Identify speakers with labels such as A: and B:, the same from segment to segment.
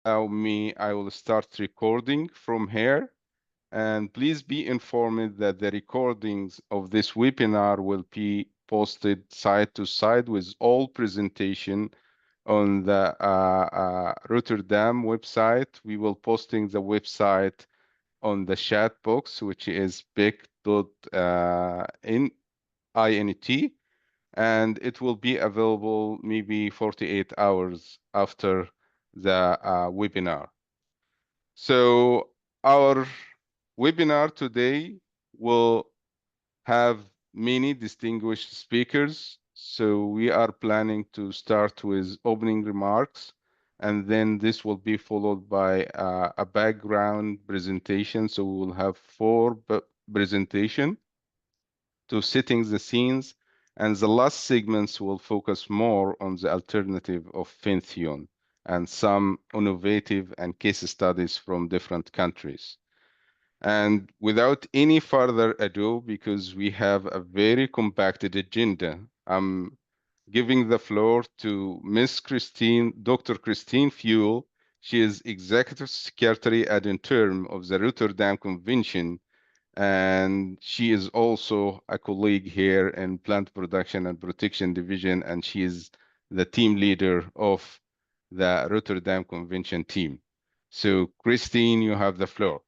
A: allow me, I will start recording from here. And please be informed that the recordings of this webinar will be posted side to side with all presentation on the Rotterdam website. We will posting the website on the chat box, which is big.int, and it will be available maybe 48 hours after the webinar. So our webinar today will have many distinguished speakers. So we are planning to start with opening remarks, and then this will be followed by a background presentation. So we will have four presentation to setting the scenes, and the last segments will focus more on the alternative of Fenthion and some innovative and case studies from different countries. And without any further ado, because we have a very compacted agenda, I'm giving the floor to Miss Christine, Dr. Christine Fuel. She is Executive Secretary ad interim of the Rotterdam Convention, and she is also a colleague here in Plant Production and Protection Division, and she is the team leader of the Rotterdam Convention team. So, Christine, you have the floor.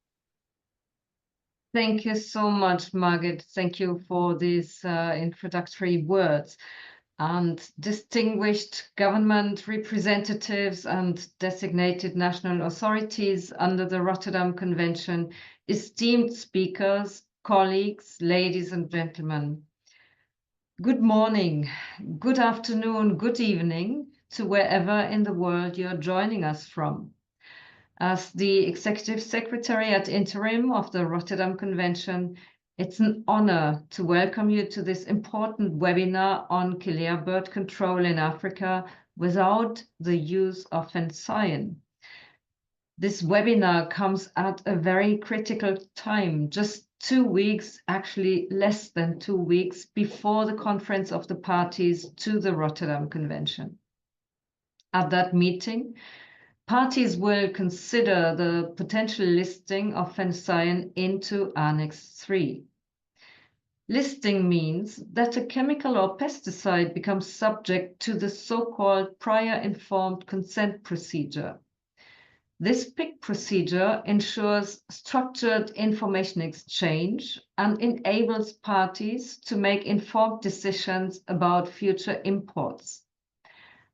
B: Thank you so much, Margaret. Thank you for these introductory words. And distinguished government representatives and designated national authorities under the Rotterdam Convention, esteemed speakers, colleagues, ladies and gentlemen. Good morning, good afternoon, good evening to wherever in the world you're joining us from. As the Executive Secretary ad interim of the Rotterdam Convention, it's an honor to welcome you to this important webinar on Quelea bird control in Africa without the use of Fenthion. This webinar comes at a very critical time, just 2 weeks, actually less than 2 weeks before the conference of the parties to the Rotterdam Convention. At that meeting, parties will consider the potential listing of Fenthion into Annex III. Listing means that a chemical or pesticide becomes subject to the so-called prior informed consent procedure. This PIC procedure ensures structured information exchange and enables parties to make informed decisions about future imports.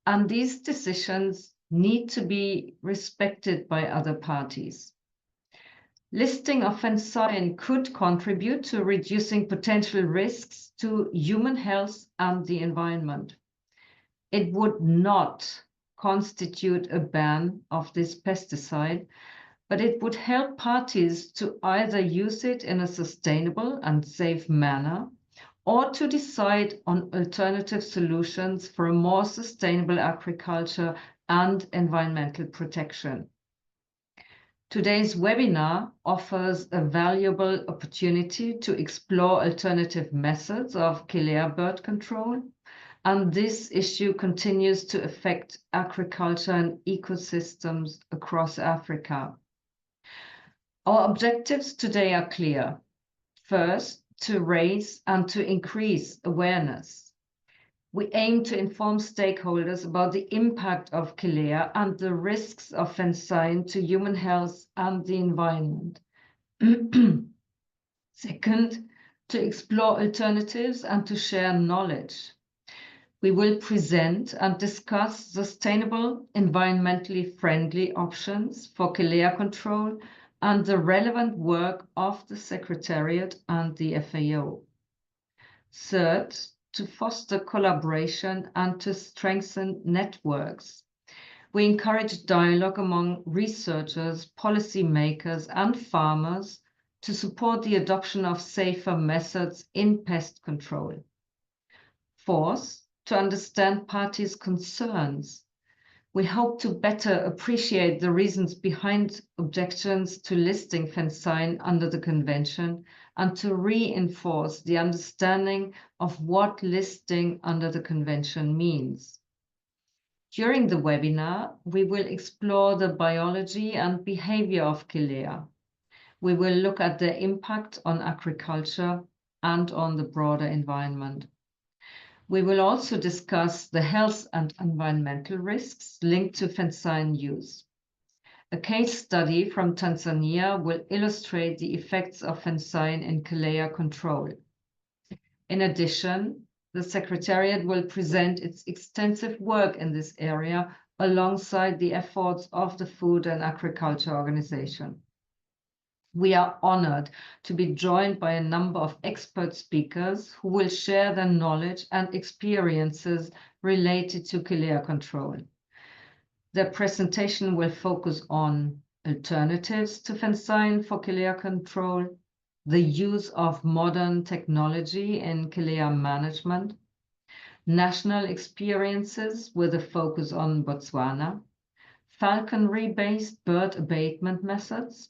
B: And these decisions need to be respected by other parties. Listing of Fenthion could contribute to reducing potential risks to human health and the environment. It would not constitute a ban of this pesticide, but it would help parties to either use it in a sustainable and safe manner or to decide on alternative solutions for a more sustainable agriculture and environmental protection. Today's webinar offers a valuable opportunity to explore alternative methods of Quelea bird control, and this issue continues to affect agriculture and ecosystems across Africa. Our objectives today are clear. First, to raise and to increase awareness. We aim to inform stakeholders about the impact of Quelea and the risks of Fenthion to human health and the environment. Second, to explore alternatives and to share knowledge. We will present and discuss sustainable, environmentally friendly options for Quelea control and the relevant work of the Secretariat and the FAO. Third, to foster collaboration and to strengthen networks. We encourage dialogue among researchers, policymakers, and farmers to support the adoption of safer methods in pest control. Fourth, to understand parties' concerns. We hope to better appreciate the reasons behind objections to listing Fenthion under the Convention and to reinforce the understanding of what listing under the Convention means. During the webinar, we will explore the biology and behavior of Quelea. We will look at the impact on agriculture and on the broader environment. We will also discuss the health and environmental risks linked to Fenthion use. A case study from Tanzania will illustrate the effects of Fenthion in Quelea control. In addition, the Secretariat will present its extensive work in this area alongside the efforts of the Food and Agriculture Organization. We are honored to be joined by a number of expert speakers who will share their knowledge and experiences related to Quelea control. Their presentation will focus on alternatives to Fenthion for Quelea control, the use of modern technology in Quelea management, national experiences with a focus on Botswana, falconry-based bird abatement methods.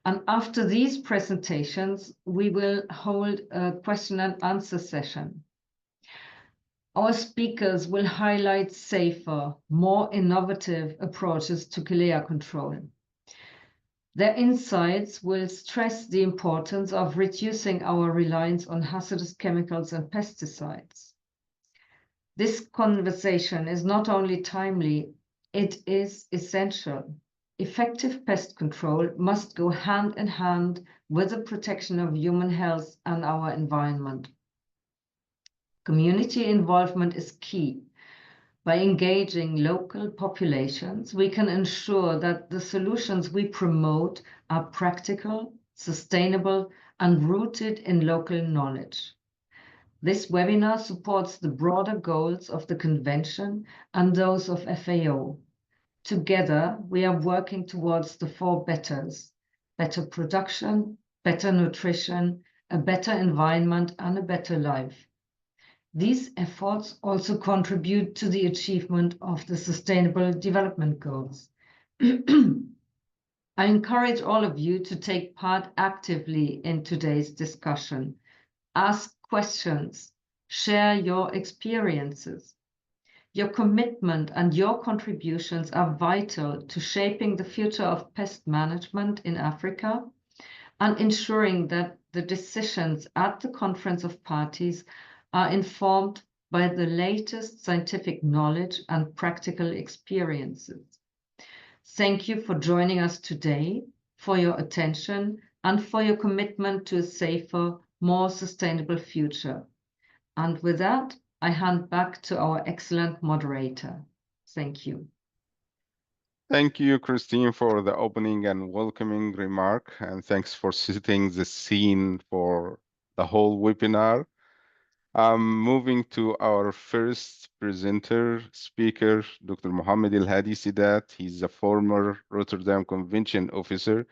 B: And after these presentations, we will hold a question and answer session. Our speakers will highlight safer, more innovative approaches to Quelea control. Their insights will stress the importance of reducing our reliance on hazardous chemicals and pesticides. This conversation is not only timely, it is essential. Effective pest control must go hand in hand with the protection of human health and our environment. Community involvement is key. By engaging local populations, we can ensure that the solutions we promote are practical, sustainable, and rooted in local knowledge. This webinar supports the broader goals of the Convention and those of FAO. Together, we are working towards the 4 betters: better production, better nutrition, a better environment, and a better life. These efforts also contribute to the achievement of the Sustainable Development Goals. I encourage all of you to take part actively in today's discussion. Ask questions, share your experiences. Your commitment and your contributions are vital to shaping the future of pest management in Africa and ensuring that the decisions at the Conference of Parties are informed by the latest scientific knowledge and practical experiences. Thank you for joining us today, for your attention, and for your commitment to a safer, more sustainable future. And with that, I hand back to our excellent moderator. Thank you.
A: Thank you, Christine, for the opening and welcoming remark, and thanks for setting the scene for the whole webinar. Moving to our first presenter speaker, Dr. Mohammed El Hadi Sidat. He's a former Rotterdam Convention officer,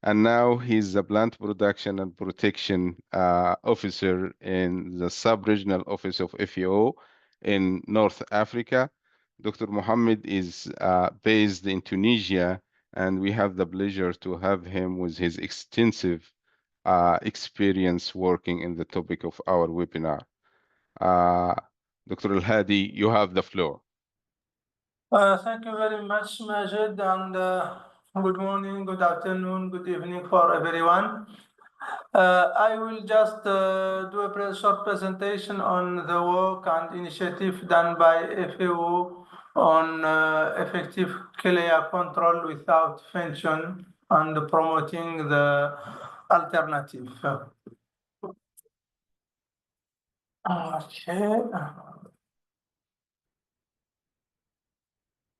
A: and now he's a plant production and protection officer in the sub-regional office of FAO in North Africa. Dr. Mohammed is based in Tunisia, and we have the pleasure to have him with his extensive experience working in the topic of our webinar. Dr. El-Hadi, you have the floor.
C: Thank you very much, Majid, and good morning, good afternoon, good evening for everyone. I will just do a short presentation on the work and initiative done by FAO on effective Quelea control without Fenthion and promoting the alternative.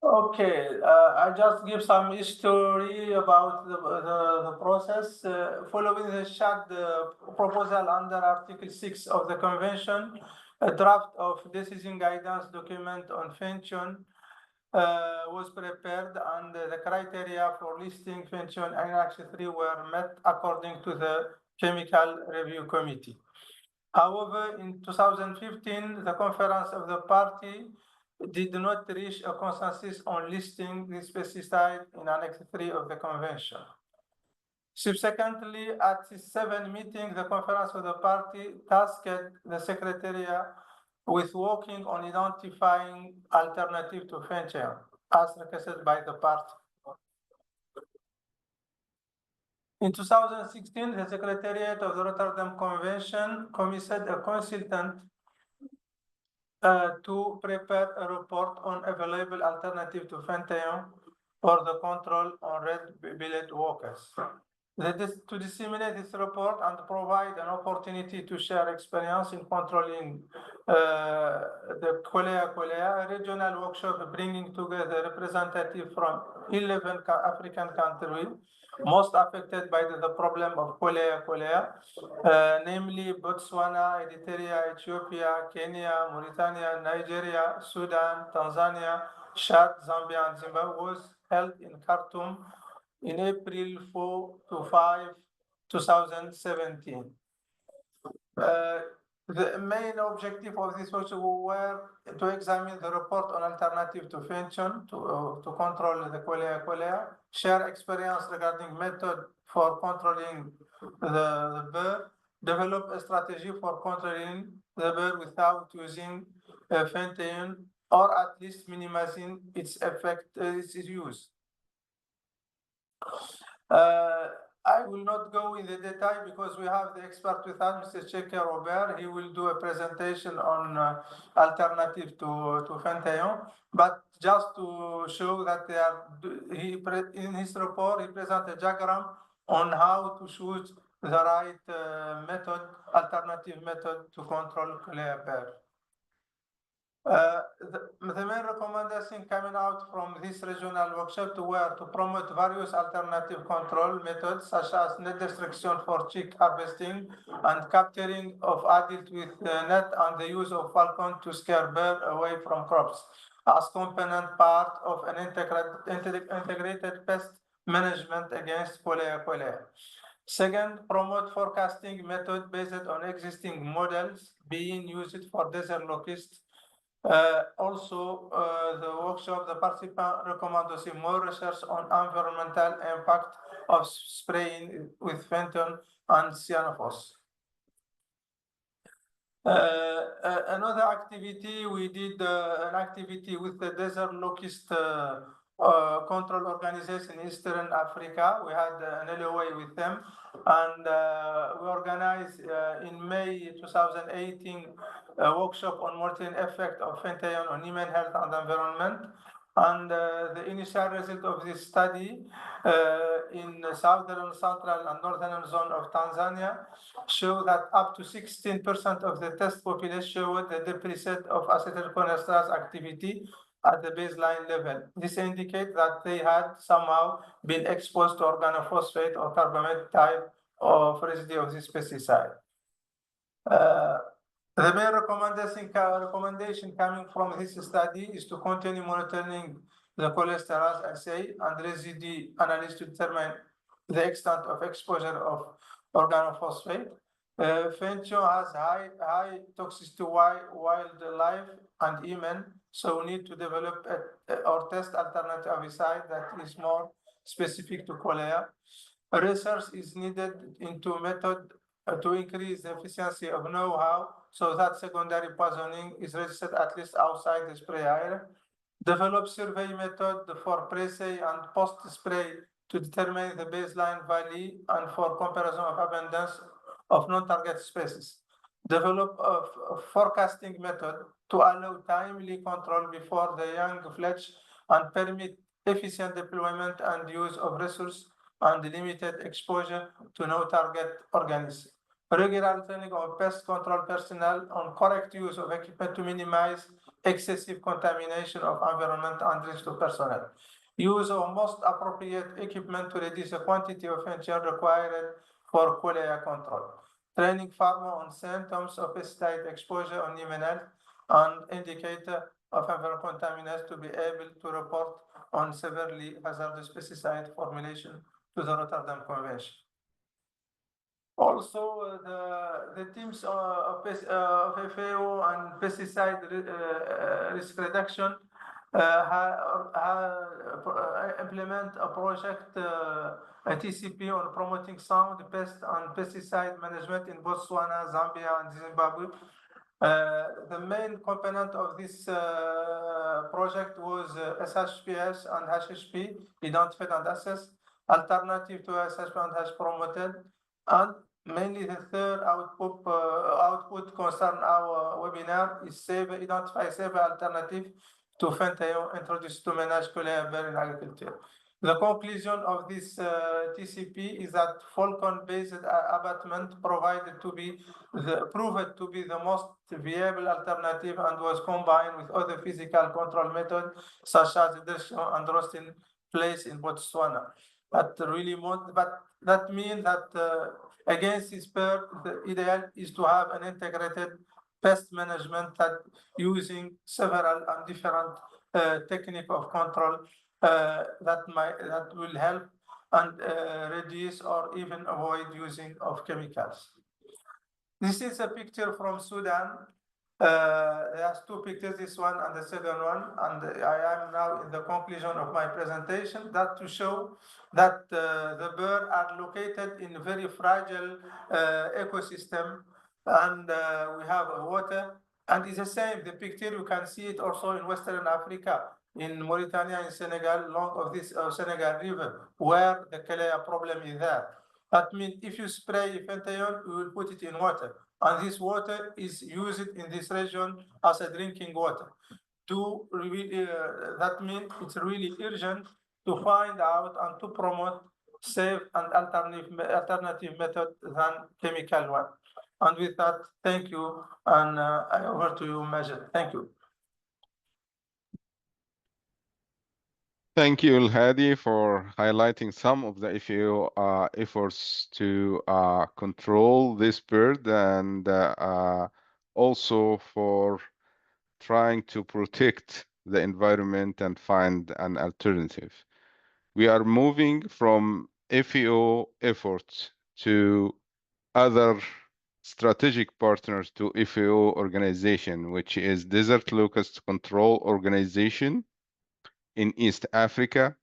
C: Okay, I just give some history about the process. Following the shot proposal under Article 6 of the Convention, a draft of decision guidance document on Fenthion was prepared, and the criteria for listing Fenthion in Annex III were met according to the Chemical Review Committee. However, in 2015, the Conference of the Party did not reach a consensus on listing this pesticide in Annex III of the Convention. Subsequently, at the 7th meeting, the Conference of the Party tasked the Secretariat with working on identifying alternative to Fenthion, as requested by the party. In 2016, the Secretariat of the Rotterdam Convention commissioned a consultant to prepare a report on available alternative to Fenthion for the control on red-billed workers. To disseminate this report and provide an opportunity to share experience in controlling the Quelea, a regional workshop bringing together representatives from 11 African countries most affected by the problem of Quelea, namely Botswana, Eritrea, Ethiopia, Kenya, Mauritania, Nigeria, Sudan, Tanzania, Chad, Zambia, and Zimbabwe, was held in Khartoum in April 4 to 5, 2017. The main objective of this workshop were to examine the report on alternative to Fenthion to control the Quelea, share experience regarding method for controlling the bird, develop a strategy for controlling the bird without using Fenthion, or at least minimizing its effect, its use. I will not go in the detail because we have the expert with us, Mr. Cheikh Robert. He will do a presentation on alternative to Fenthion. But just to show that in his report, he presents a diagram on how to choose the right method, alternative method to control Quelea bear. The main recommendation coming out from this regional workshop were to promote various alternative control methods, such as net destruction for chick harvesting and capturing of adult with net, and the use of falcon to scare birds away from crops as component part of an integrated pest management against Quelea. Second, promote forecasting method based on existing models being used for desert locusts. Also, the workshop, the participant recommended more research on environmental impact of spraying with Fenthion and cyanophos. Another activity, we did an activity with the desert locust control organization in Eastern Africa. We had an LOA with them, and we organized in May 2018 a workshop on monitoring effect of Fenthion on human health and environment. And the initial result of this study in the southern, central, and northern zone of Tanzania show that up to 16% of the test population showed the deficit of acetylcholinesterase activity at the baseline level. This indicates that they had somehow been exposed to organophosphate or carbamate type of residue of this pesticide. The main recommendation coming from this study is to continue monitoring the cholesterol assay and residue analysis to determine the extent of exposure of organophosphate. Fenthion has high toxicity to wildlife and human, so we need to develop or test alternative avicide that is more specific to Quelea. Research is needed into method to increase the efficiency of know-how so that secondary poisoning is registered at least outside the spray area. Develop survey method for pre-spray and post-spray to determine the baseline value and for comparison of abundance of non-target species. Develop a forecasting method to allow timely control before the young fledge and permit efficient deployment and use of resources and limited exposure to no-target organisms. Regular training of pest control personnel on correct use of equipment to minimize excessive contamination of environment and risk to personnel. Use of most appropriate equipment to reduce the quantity of Fenthion required for Quelea control. Training farmer on symptoms of pesticide exposure on human health and indicator of environmental contaminants to be able to report on severely hazardous pesticide formulation to the Rotterdam Convention. Also, the teams of FAO and pesticide risk reduction implement a project, a TCP on promoting sound pest and pesticide management in Botswana, Zambia, and Zimbabwe. The main component of this project was SHPS and HHP, identified and assessed, alternative to SHP and HHP promoted, and mainly the third output concern our webinar is identify safe alternative to Fenthion introduced to manage Quelea bear in agriculture. The conclusion of this TCP is that falcon-based abatement proved to be the most viable alternative and was combined with other physical control methods such as detection and roasting place in Botswana. But that means that against this bird, the ideal is to have an integrated pest management that using several and different technique of control that will help and reduce or even avoid using of chemicals. This is a picture from Sudan. There's two pictures, this one and the second one, and I am now in the conclusion of my presentation that to show that the birds are located in a very fragile ecosystem, and we have water, and it's the same, the picture, you can see it also in Western Africa, in Mauritania, in Senegal, along of this Senegal River, where the Quelea problem is there. That means if you spray Fenthion, you will put it in water, and this water is used in this region as a drinking water. That means it's really urgent to find out and to promote safe and alternative method than chemical one. And with that, thank you, and over to you, Majid. Thank you.
A: Thank you, El-Hadi, for highlighting some of the FAO efforts to control this bird, and also for trying to protect the environment and find an alternative. We are moving from FAO efforts to other strategic partners to FAO organization, which is Desert Locust Control Organization in East Africa,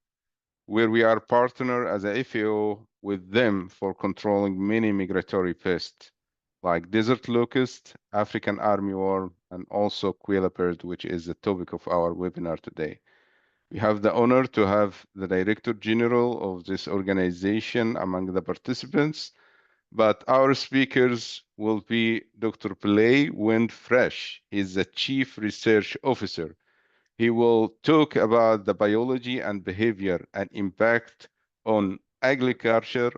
A: where we are partner as a FAO with them for controlling many migratory pests like desert locust, African armyworm, and also Quelea bird, which is the topic of our webinar today. We have the honor to have the Director General of this organization among the participants, but our speakers will be Dr. Quelea Windfresh. He's the Chief Research Officer. He will talk about the biology and behavior and impact on agriculture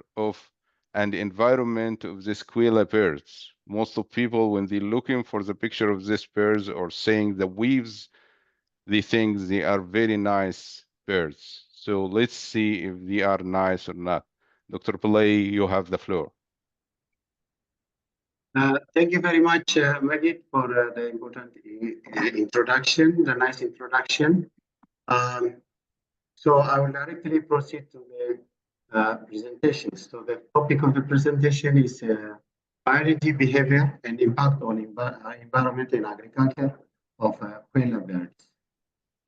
A: and environment of these Quelea birds. Most of people, when they're looking for the picture of these birds or saying the weaves, they think they are very nice birds. So let's see if they are nice or not. Dr. Quelea, you have the floor.
D: Thank you very much, Majid, for the important introduction, the nice introduction. So I will directly proceed to the presentation. So the topic of the presentation is biology, behavior, and impact on environment and agriculture of Quelea birds.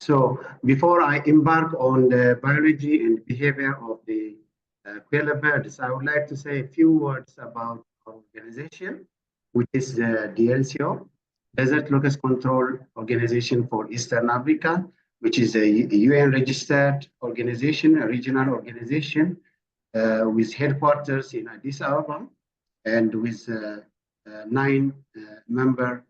D: So before I embark on the biology and behavior of the Quelea birds, I would like to say a few words about our organization, which is the DLCO, Desert Locust Control Organization for Eastern Africa, which is a UN-registered organization, a regional organization with headquarters in Addis Ababa and with 9 member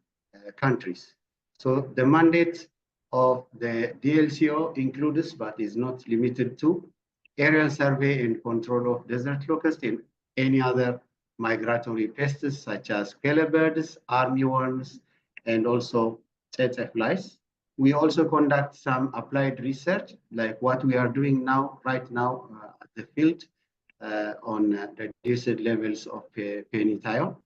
D: countries. So the mandate of the DLCO includes, but is not limited to, aerial survey and control of desert locust and any other migratory pests such as Quelea birds, armyworms, and also tsetse flies. We also conduct some applied research, like what we are doing now, right now at the field on reduced levels of penethiol.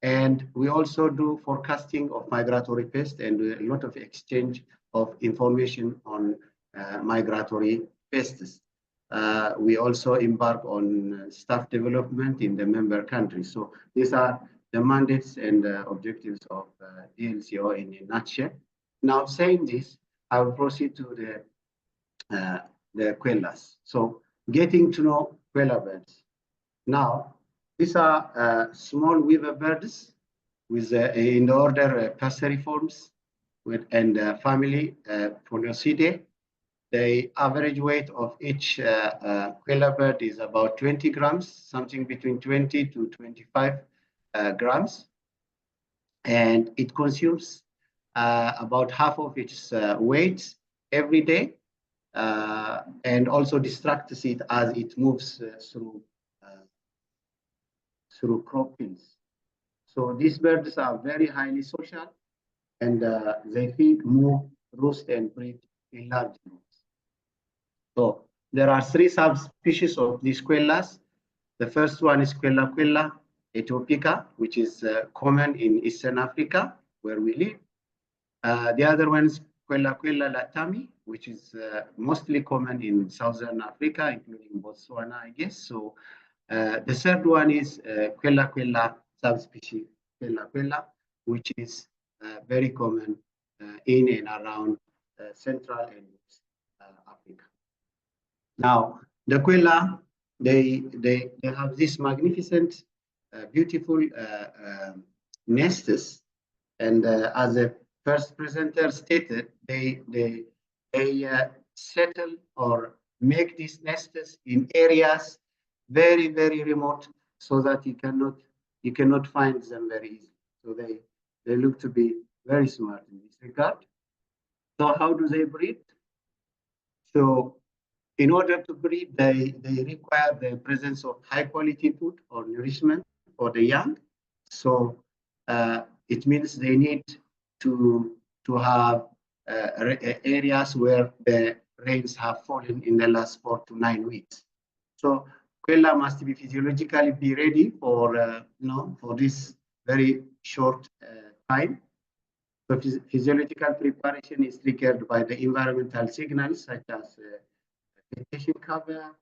D: And we also do forecasting of migratory pests and a lot of exchange of information on migratory pests. We also embark on staff development in the member countries. So these are the mandates and objectives of DLCO in a nutshell. Now, saying this, I will proceed to the Queleas. So getting to know Quelea birds. Now, these are small weaver birds with in the order Passeriformes and family Phoneocidae. The average weight of each Quelea bird is about 20 grams, something between 20 to 25 grams. And it consumes about half of its weight every day, and also distracts it as it moves through crop fields. So these birds are very highly social, and they feed, move, roost, and breed in large groups. So there are 3 subspecies of these quelas. The first one is Quelea ethiopica, which is common in Eastern Africa, where we live. The other one is Quelea latami, which is mostly common in Southern Africa, including Botswana, I guess. So the third one is Quelea subspecies Quelea, which is very common in and around Central and West Africa. Now, the Quelea, they have this magnificent, beautiful nests, and as the first presenter stated, they settle or make these nests in areas very, very remote, so that you cannot find them very easily. So they look to be very smart in this regard. So how do they breed? So in order to breed, they require the presence of high quality food or nourishment for the young. So it means they need to have areas where the rains have fallen in the last 4 to 9 weeks. So Quelea must be physiologically be ready for for this very short time. So physiological preparation is triggered by the environmental signals such as vegetation cover,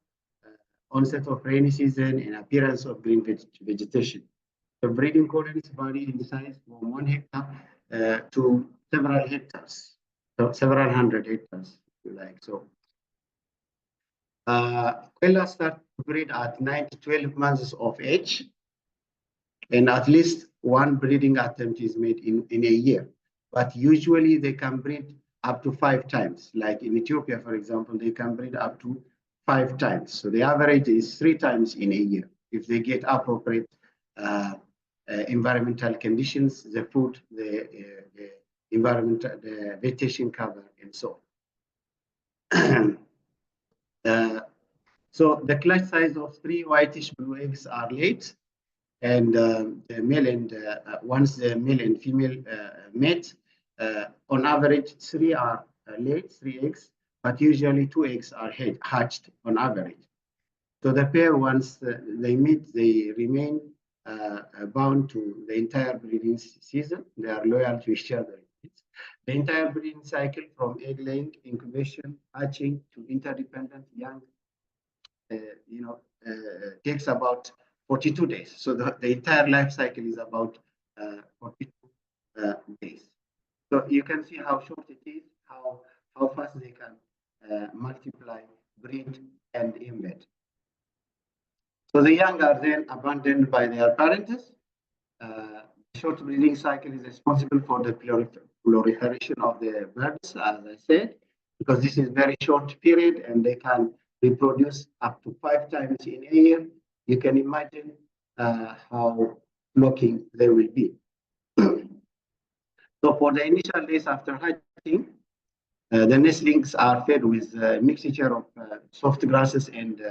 D: onset of rainy season, and appearance of green vegetation. The breeding colonies vary in size from 1 hectare to several hectares, so several hundred hectares, if you like. So Quelea start to breed at 9 to 12 months of age, and at least 1 breeding attempt is made in a year. But usually they can breed up to 5 times. Like in Ethiopia, for example, they can breed up to 5 times. So the average is 3 times in a year if they get appropriate environmental conditions, the food, the environmental, the vegetation cover, and so on. So the clutch size of 3 whitish blue eggs are laid, and the male and once the male and female mate, on average 3 are laid, 3 eggs, but usually 2 eggs are hatched on average. So the pair, once they meet, they remain bound to the entire breeding season. They are loyal to each other. The entire breeding cycle, from egg laying, incubation, hatching to interdependent young, takes about 42 days. So the entire life cycle is about 42 days. So you can see how short it is, how fast they can multiply, breed, and embed. So the young are then abandoned by their parents. Short breeding cycle is responsible for the proliferation of the birds, as I said, because this is very short period and they can reproduce up to 5 times in a year. You can imagine how flocking they will be. So for the initial days after hatching, the nestlings are fed with a mixture of soft grasses and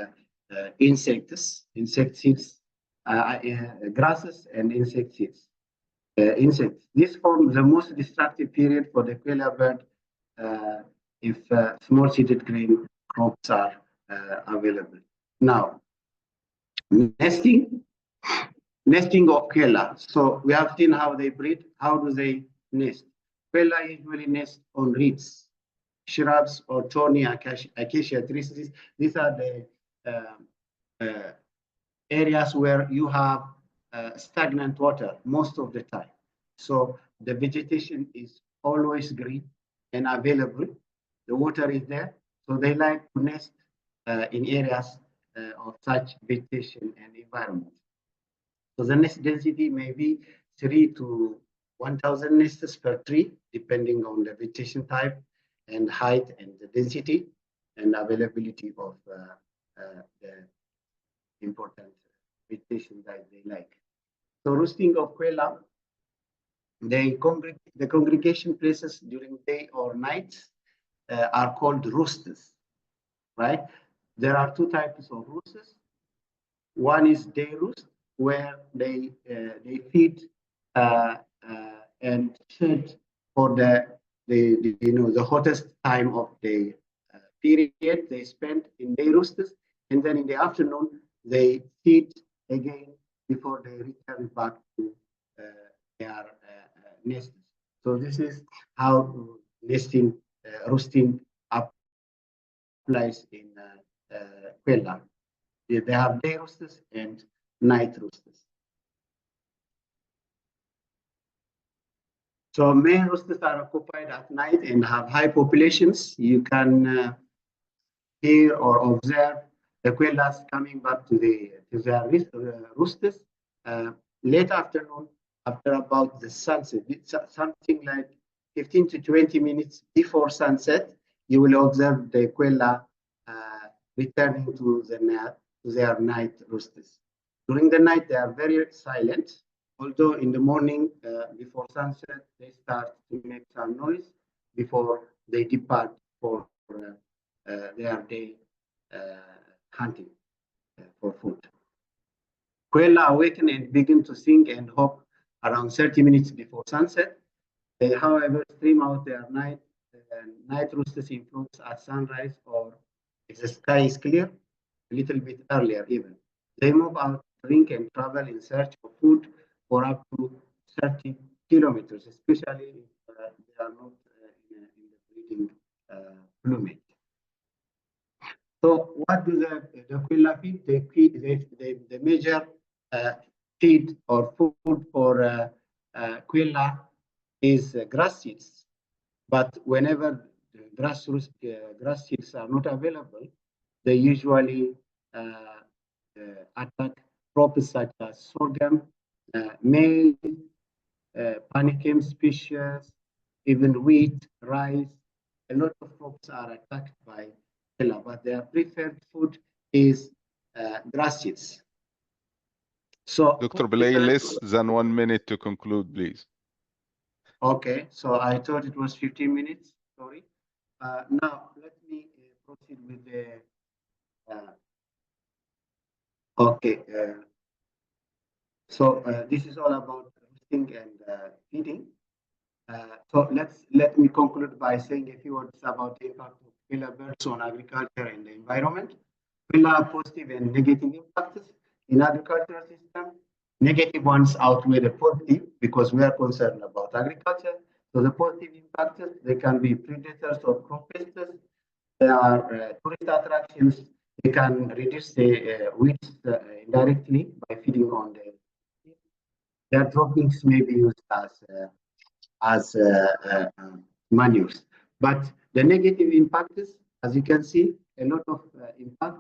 D: insects, grasses and insects. This forms the most destructive period for the Quelea bird if small seeded grain crops are available. Now, nesting of Quelea. So we have seen how they breed. How do they nest? Quelea usually nest on reeds, shrubs, or thorny acacia trees. These are the areas where you have stagnant water most of the time. So the vegetation is always green and available. The water is there. So they like to nest in areas of such vegetation and environment. So the nest density may be 3 to 1,000 nests per tree, depending on the vegetation type and height and the density and availability of the important vegetation that they like. So roosting of Quelea, the congregation places during day or night are called roosters, right? There are two types of roosters. One is day roost, where they feed and shed for the hottest time of the period they spend in day roosters, and then in the afternoon they feed again before they return back to their nests. So this is how nesting, roosting applies in Quelea. They have day roosters and night roosters. So main roosters are occupied at night and have high populations. You can hear or observe the Queleas coming back to their roosters late afternoon, after about the sunset. It's something like 15 to 20 minutes before sunset. You will observe the Quelea returning to their night roosters. During the night, they are very silent, although in the morning, before sunset, they start to make some noise before they depart for their day hunting for food. Quelea awaken and begin to sing and hop around 30 minutes before sunset. They, however, stream out their night roosters in flocks at sunrise, or if the sky is clear, a little bit earlier even. They move out, drink, and travel in search of food for up to 30 kilometers, especially if they are not in the breeding plumage. So what do the Quelea feed? The major feed or food for Quelea is grass seeds. But whenever the grass seeds are not available, they usually attack crops such as sorghum, maize, panicum species, even wheat, rice. A lot of crops are attacked by Quelea, but their preferred food is grass seeds. So,
A: Dr. Belay, less than 1 minute to conclude, please.
D: Okay, so I thought it was 15 minutes. Sorry. Now let me proceed with the. Okay. So this is all about roosting and feeding. So let me conclude by saying a few words about the impact of Quelea birds on agriculture and the environment. Quelea positive and negative impacts in agricultural system. Negative ones outweigh the positive because we are concerned about agriculture. So the positive impacts, they can be predators or crop pests. They are tourist attractions. They can reduce the weeds indirectly by feeding on the. Their droppings may be used as manures. But the negative impacts, as you can see, a lot of impact,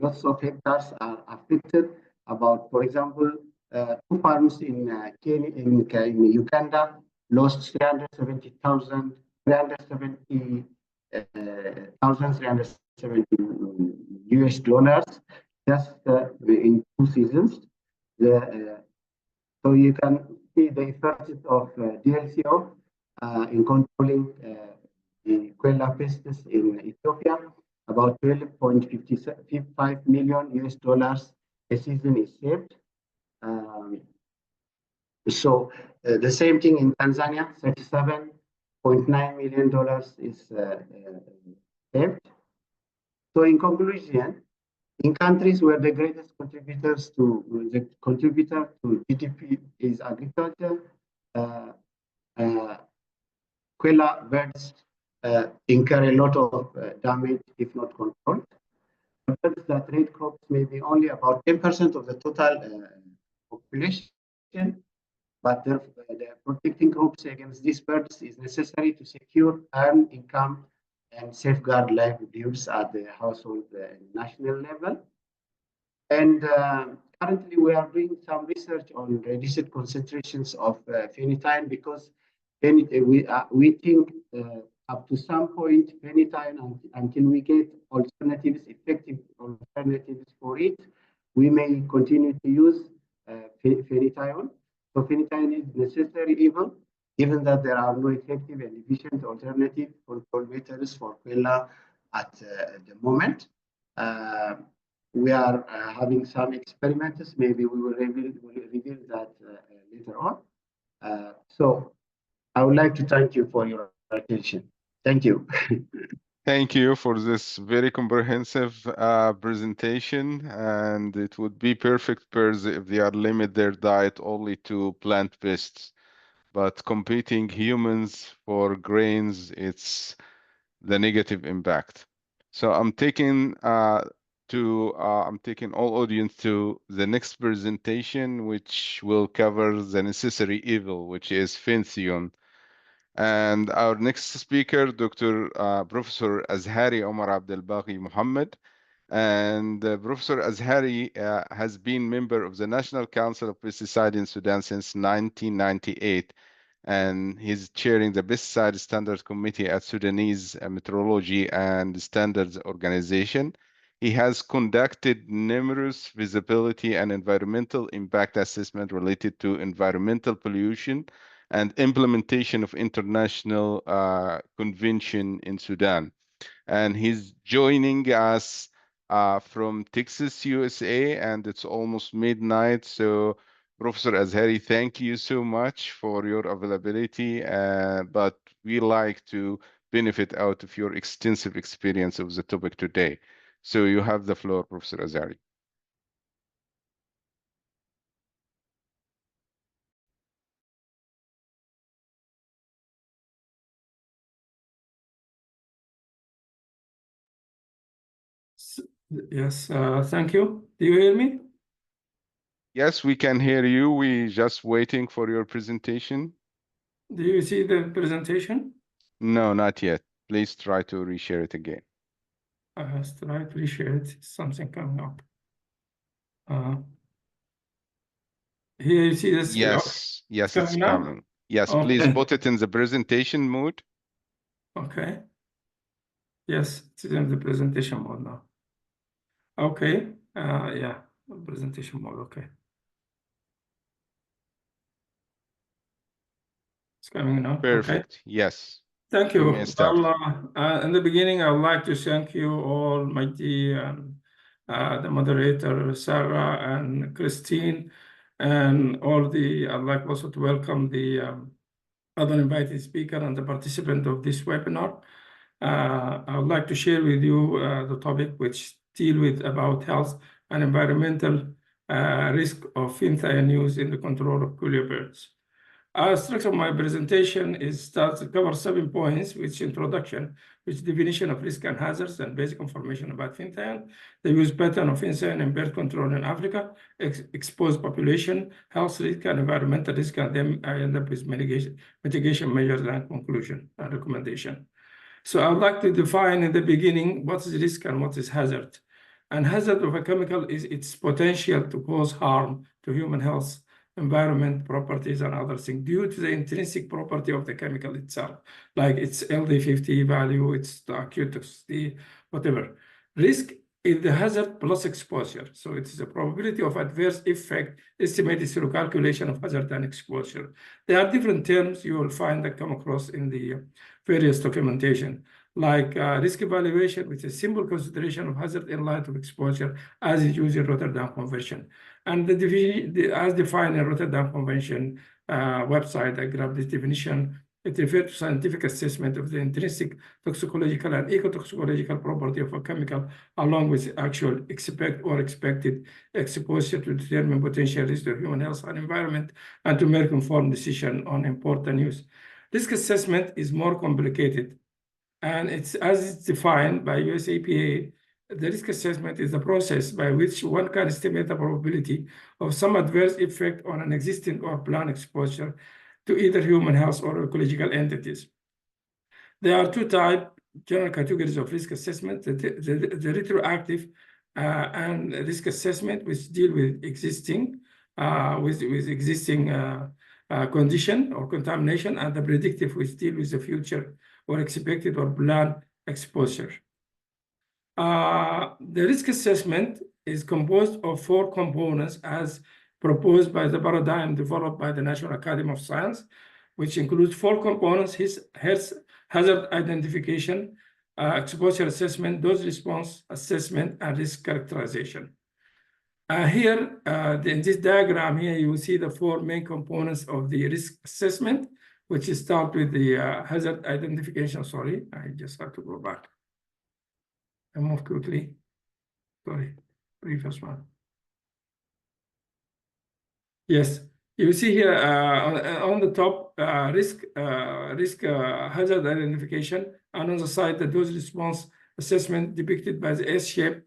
D: lots of hectares are affected. About, for example, 2 farms in Uganda lost 370,000 US dollars just in 2 seasons. So you can see the effects of DLCO in controlling the Quelea pests in Ethiopia. About 12.55 million US dollars a season is saved. So the same thing in Tanzania, $37.9 million is saved. So in conclusion, in countries where the greatest contributor to GDP is agriculture, Quelea birds incur a lot of damage if not controlled. Birds that raid crops may be only about 10% of the total population, but the protecting crops against these birds is necessary to secure earned income and safeguard livelihoods at the household and national level. And currently we are doing some research on reduced concentrations of phenytoin because we think up to some point phenytoin until we get alternatives, effective alternatives for it, we may continue to use phenytoin. So phenytoin is necessary evil, given that there are no effective and efficient alternative control methods for Quelea at the moment. We are having some experiments. Maybe we will reveal that later on. So I would like to thank you for your attention. Thank you.
A: Thank you for this very comprehensive presentation, and it would be perfect birds if they are limit their diet only to plant pests. But competing humans for grains, it's the negative impact. So I'm taking all audience to the next presentation, which will cover the necessary evil, which is Fenthion. And our next speaker, Dr. Professor Azhari Omar Abdelbaghi Muhammad. And Professor Azhari has been member of the National Council of Pesticide in Sudan since 1998. And he's chairing the Pesticide Standards Committee at Sudanese Meteorology and Standards Organization. He has conducted numerous feasibility and environmental impact assessment related to environmental pollution and implementation of international convention in Sudan. And he's joining us from Texas, USA, and it's almost midnight. So Professor Azhari, thank you so much for your availability, but we like to benefit out of your extensive experience of the topic today. So you have the floor, Professor Azhari.
E: Yes, thank you. Do you hear me?
A: Yes, we can hear you. We just waiting for your presentation.
E: Do you see the presentation?
A: No, not yet. Please try to reshare it again.
E: Let's try to reshare it. Something coming up. Here you see this.
A: Yes, yes, it's
E: coming up?
A: coming. Yes,
E: Okay.
A: please put it in the presentation mode.
E: Okay. Yes, it's in the presentation mode now. Okay. Yeah, presentation mode. Okay. It's coming now.
A: Perfect.
E: Okay.
A: Yes.
E: Thank
A: You
E: you.
A: may start.
E: Well, in the beginning, I would like to thank you all, Mighty, and the moderator, Sarah and Christine, and all the, I'd like also to welcome the other invited speaker and the participant of this webinar. I would like to share with you the topic which deal with about health and environmental risk of Fenthion use in the control of Quelea birds. Structure of my presentation is to cover 7 points, which introduction, which definition of risk and hazards and basic information about Fenthion, the use pattern of Fenthion in bird control in Africa, exposed population, health risk and environmental risk, and then I end up with mitigation measures and conclusion and recommendation. So I would like to define in the beginning what is risk and what is hazard. And hazard of a chemical is its potential to cause harm to human health, environment, properties, and other things due to the intrinsic property of the chemical itself, like its LD50 value, its acute toxicity, whatever. Risk is the hazard plus exposure. So it is the probability of adverse effect estimated through calculation of hazard and exposure. There are different terms you will find that come across in the various documentation, like risk evaluation, which is simple consideration of hazard in light of exposure as is used in Rotterdam Convention. And as defined in Rotterdam Convention website, I grabbed this definition. It refers to scientific assessment of the intrinsic toxicological and ecotoxicological property of a chemical, along with actual expected exposure to determine potential risk to human health and environment, and to make informed decision on important use. Risk assessment is more complicated, and it's as it's defined by US EPA. The risk assessment is the process by which one can estimate the probability of some adverse effect on an existing or planned exposure to either human health or ecological entities. There are 2 general categories of risk assessment, the retroactive and risk assessment, which deal with existing condition or contamination, and the predictive, which deal with the future or expected or planned exposure. The risk assessment is composed of 4 components as proposed by the paradigm developed by the National Academy of Science, which includes 4 components: hazard identification, exposure assessment, dose response assessment, and risk characterization. Here, in this diagram here, you will see the 4 main components of the risk assessment, which start with the hazard identification. Sorry, I just have to go back and move quickly. Sorry, previous one. Yes, you see here on the top risk hazard identification, and on the side the dose response assessment depicted by the S shape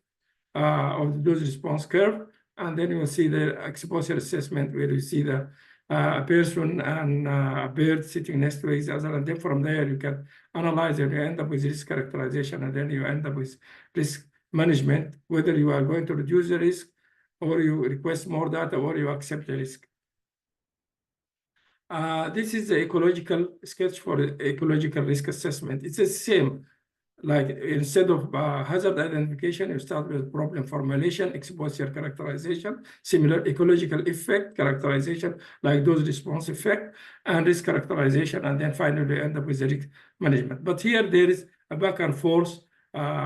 E: of the dose response curve, and then you will see the exposure assessment where you see the person and a bird sitting next to each other, and then from there you can analyze and you end up with risk characterization, and then you end up with risk management, whether you are going to reduce the risk or you request more data or you accept the risk. This is the ecological sketch for the ecological risk assessment. It's the same. Like instead of hazard identification, you start with problem formulation, exposure characterization, similar ecological effect characterization, like dose response effect, and risk characterization, and then finally end up with the risk management. But here there is a back and forth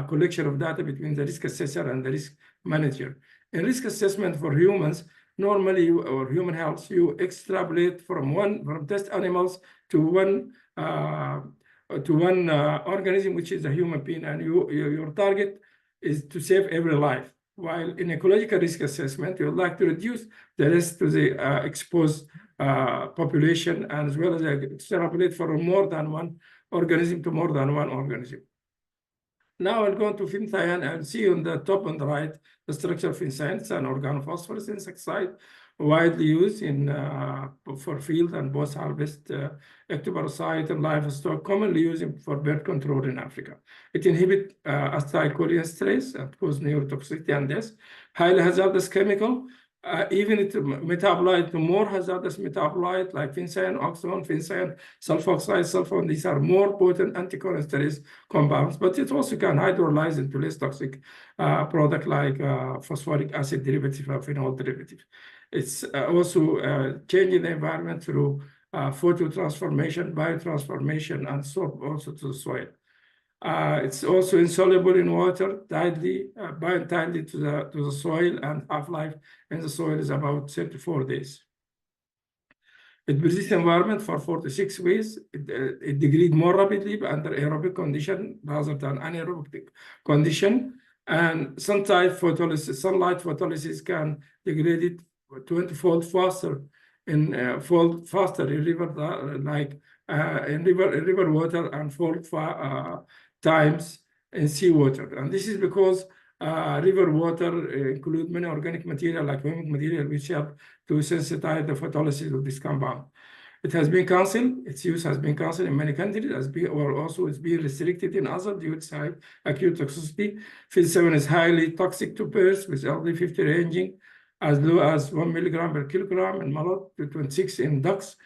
E: collection of data between the risk assessor and the risk manager. In risk assessment for humans, normally, or human health, you extrapolate from test animals to one organism, which is a human being, and your target is to save every life. While in ecological risk assessment, you would like to reduce the risk to the exposed population, and as well as extrapolate from more than one organism to more than one organism. Now I'll go to Fenthion and see on the top on the right the structure of Fenthion. It's an organophosphorus insecticide widely used for field and post-harvest ectoparasite and livestock, commonly used for bird control in Africa. It inhibits acetylcholinesterase and causes neurotoxicity and death. Highly hazardous chemical. Even it metabolite to more hazardous metabolite like Fenthion, oxone, Fenthion, sulfoxide, sulfone. These are more potent anticholinesterase compounds, but it also can hydrolyze into less toxic product like phosphoric acid derivative or phenol derivative. It's also changing the environment through phototransformation, biotransformation, and soap also to the soil. It's also insoluble in water, bind tightly to the soil, and half-life in the soil is about 34 days. It persists in environment for 46 weeks. It degrades more rapidly under aerobic condition rather than anaerobic condition. And sunlight photolysis can degrade it 20-fold faster in river water, and 4 times in seawater. And this is because river water include many organic material like humic material, which help to sensitize the photolysis of this compound. It has been canceled. Its use has been canceled in many countries, or also it's being restricted in others due to its high acute toxicity. Fenthion is highly toxic to birds, with LD50 ranging as low as 1 milligram per kilogram in mullet to 26 in ducks.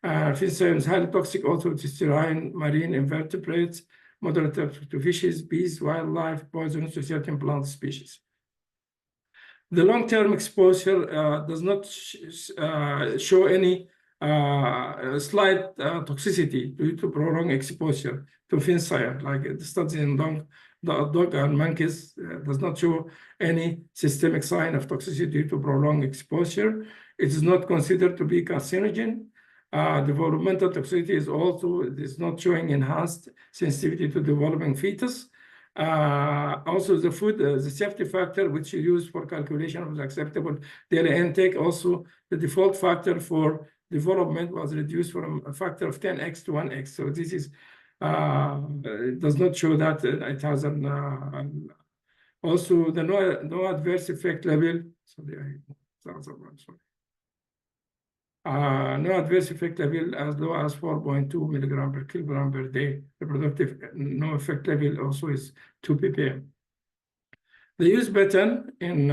E: Fenthion is highly toxic also to marine invertebrates, moderate to fishes, bees, wildlife, poisonous to certain plant species. The long-term exposure does not show any slight toxicity due to prolonged exposure to Fenthion, like the studies in dog and monkeys does not show any systemic sign of toxicity due to prolonged exposure. It is not considered to be carcinogen. Developmental toxicity is not showing enhanced sensitivity to developing fetus. Also, the food, the safety factor, which is used for calculation of the acceptable daily intake, also the default factor for development was reduced from a factor of 10x to 1x. So this is it does not show that it has an also the no adverse effect level. No adverse effect level as low as 4.2 milligram per kilogram per day. Reproductive no effect level also is 2 ppm. They use pattern in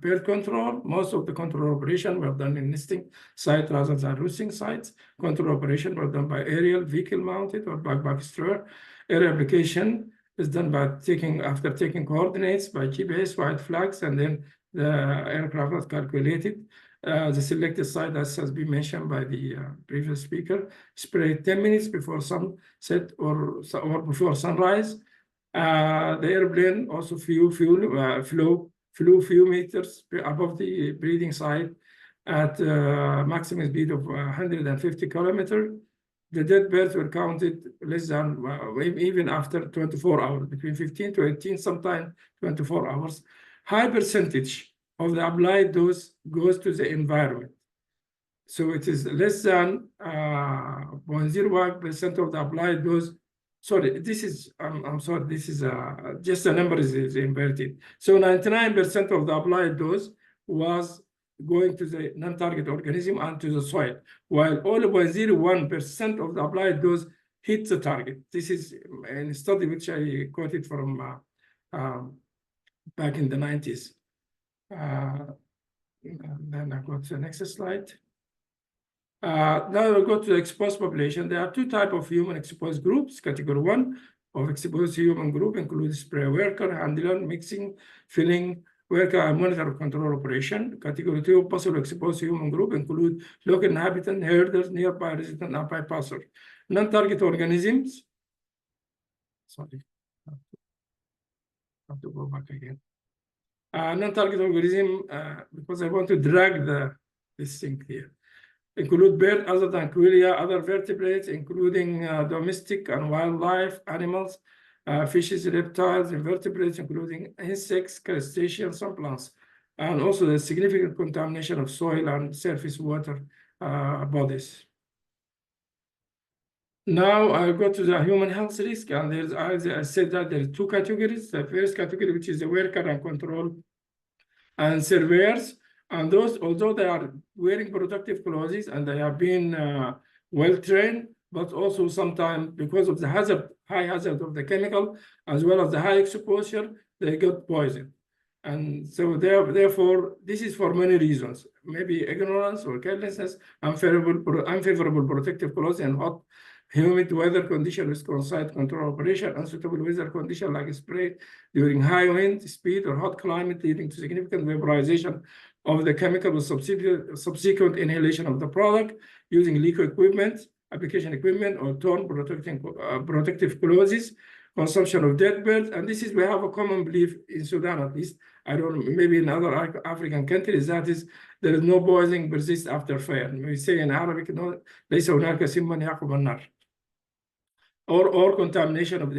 E: bird control. Most of the control operation were done in nesting site rather than roosting sites. Control operation were done by aerial, vehicle mounted, or backpack destroyer. Aerial application is done by after taking coordinates by GPS, white flags, and then the aircraft was calculated. The selected site, as has been mentioned by the previous speaker, sprayed 10 minutes before sunset or before sunrise. The airplane also flew few meters above the breeding site at maximum speed of 150 kilometers. The dead birds were counted less than even after 24 hours, between 15 to 18, sometimes 24 hours. High percentage of the applied dose goes to the environment. So it is less than 0.01% of the applied dose. Sorry, this is, I'm sorry, this is just the number is inverted. So 99% of the applied dose was going to the non-target organism and to the soil, while only 0.01% of the applied dose hit the target. This is a study which I quoted from back in the 90s. Then I go to the next slide. Now we'll go to the exposed population. There are two types of human exposed groups. Category 1 of exposed human group includes spray worker, handler, mixing, filling worker, and monitor control operation. Category 2 of possible exposed human group include local inhabitant, herders, nearby resident, and bypasser. Non-target organisms. Sorry, I have to go back again. Non-target organism, because I want to drag this thing here. Include birds other than Quelea, other vertebrates, including domestic and wildlife animals, fishes, reptiles, invertebrates, including insects, crustaceans, and plants, and also the significant contamination of soil and surface water bodies. Now I go to the human health risk, and there's, as I said, that there are two categories. The first category, which is the worker and control and surveyors. And those, although they are wearing protective clothes and they have been well trained, but also sometimes because of the high hazard of the chemical, as well as the high exposure, they got poisoned. And so therefore, this is for many reasons, maybe ignorance or carelessness, unfavorable protective clothes and hot, humid weather condition with on-site control operation, unsuitable weather condition like spray during high wind speed or hot climate leading to significant vaporization of the chemical with subsequent inhalation of the product, using legal equipment, application equipment, or torn protective clothes, consumption of dead birds. And this is, we have a common belief in Sudan, at least, I don't know, maybe in other African countries, that is, there is no poisoning persist after fire. We say in Arabic, no, ليس هناك سم يعقب النار. Or contamination of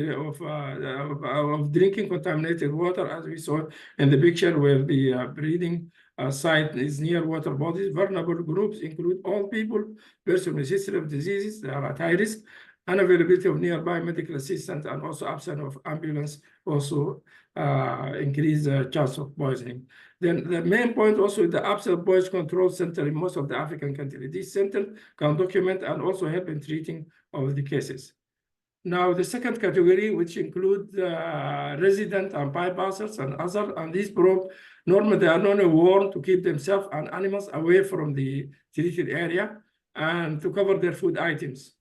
E: drinking contaminated water, as we saw in the picture where the breeding site is near water bodies. Vulnerable groups include all people, persons with history of diseases that are at high risk, unavailability of nearby medical assistance, and also absence of ambulance also increase the chance of poisoning. Then the main point also is the absence of poison control center in most of the African countries. This center can document and also help in treating of the cases. Now, the second category, which include resident and bypassers and other, and these group, normally they are not warned to keep themselves and animals away from the treated area and to cover their food items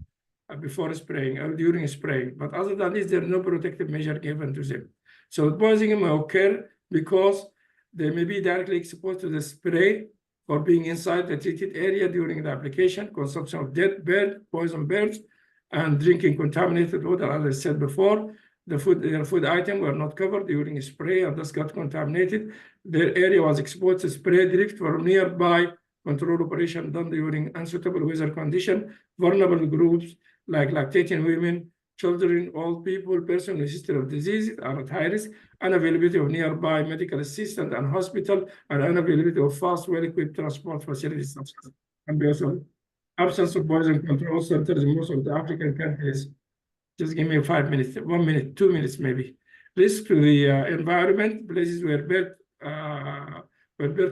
E: before spraying or during spraying. But other than this, there is no protective measure given to them. So poisoning may occur because they may be directly exposed to the spray for being inside the treated area during the application, consumption of dead bird, poison birds, and drinking contaminated water. As I said before, their food items were not covered during spray and thus got contaminated. Their area was exposed to spray drift from nearby control operation done during unsuitable weather condition. Vulnerable groups like lactating women, children, old people, persons with history of diseases are at high risk. Unavailability of nearby medical assistance and hospital, and unavailability of fast, well-equipped transport facilities. And also absence of poison control centers in most of the African countries. Just give me 5 minutes, 1 minute, 2 minutes maybe. Risk to the environment, places where bird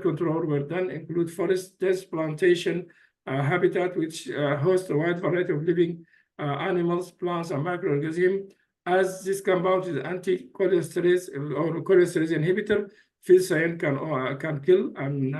E: control were done include forest, dense plantation, habitat which hosts a wide variety of living animals, plants, and microorganisms, As this compound is anti-cholinesterase or cholinesterase inhibitor, Fenthion can kill and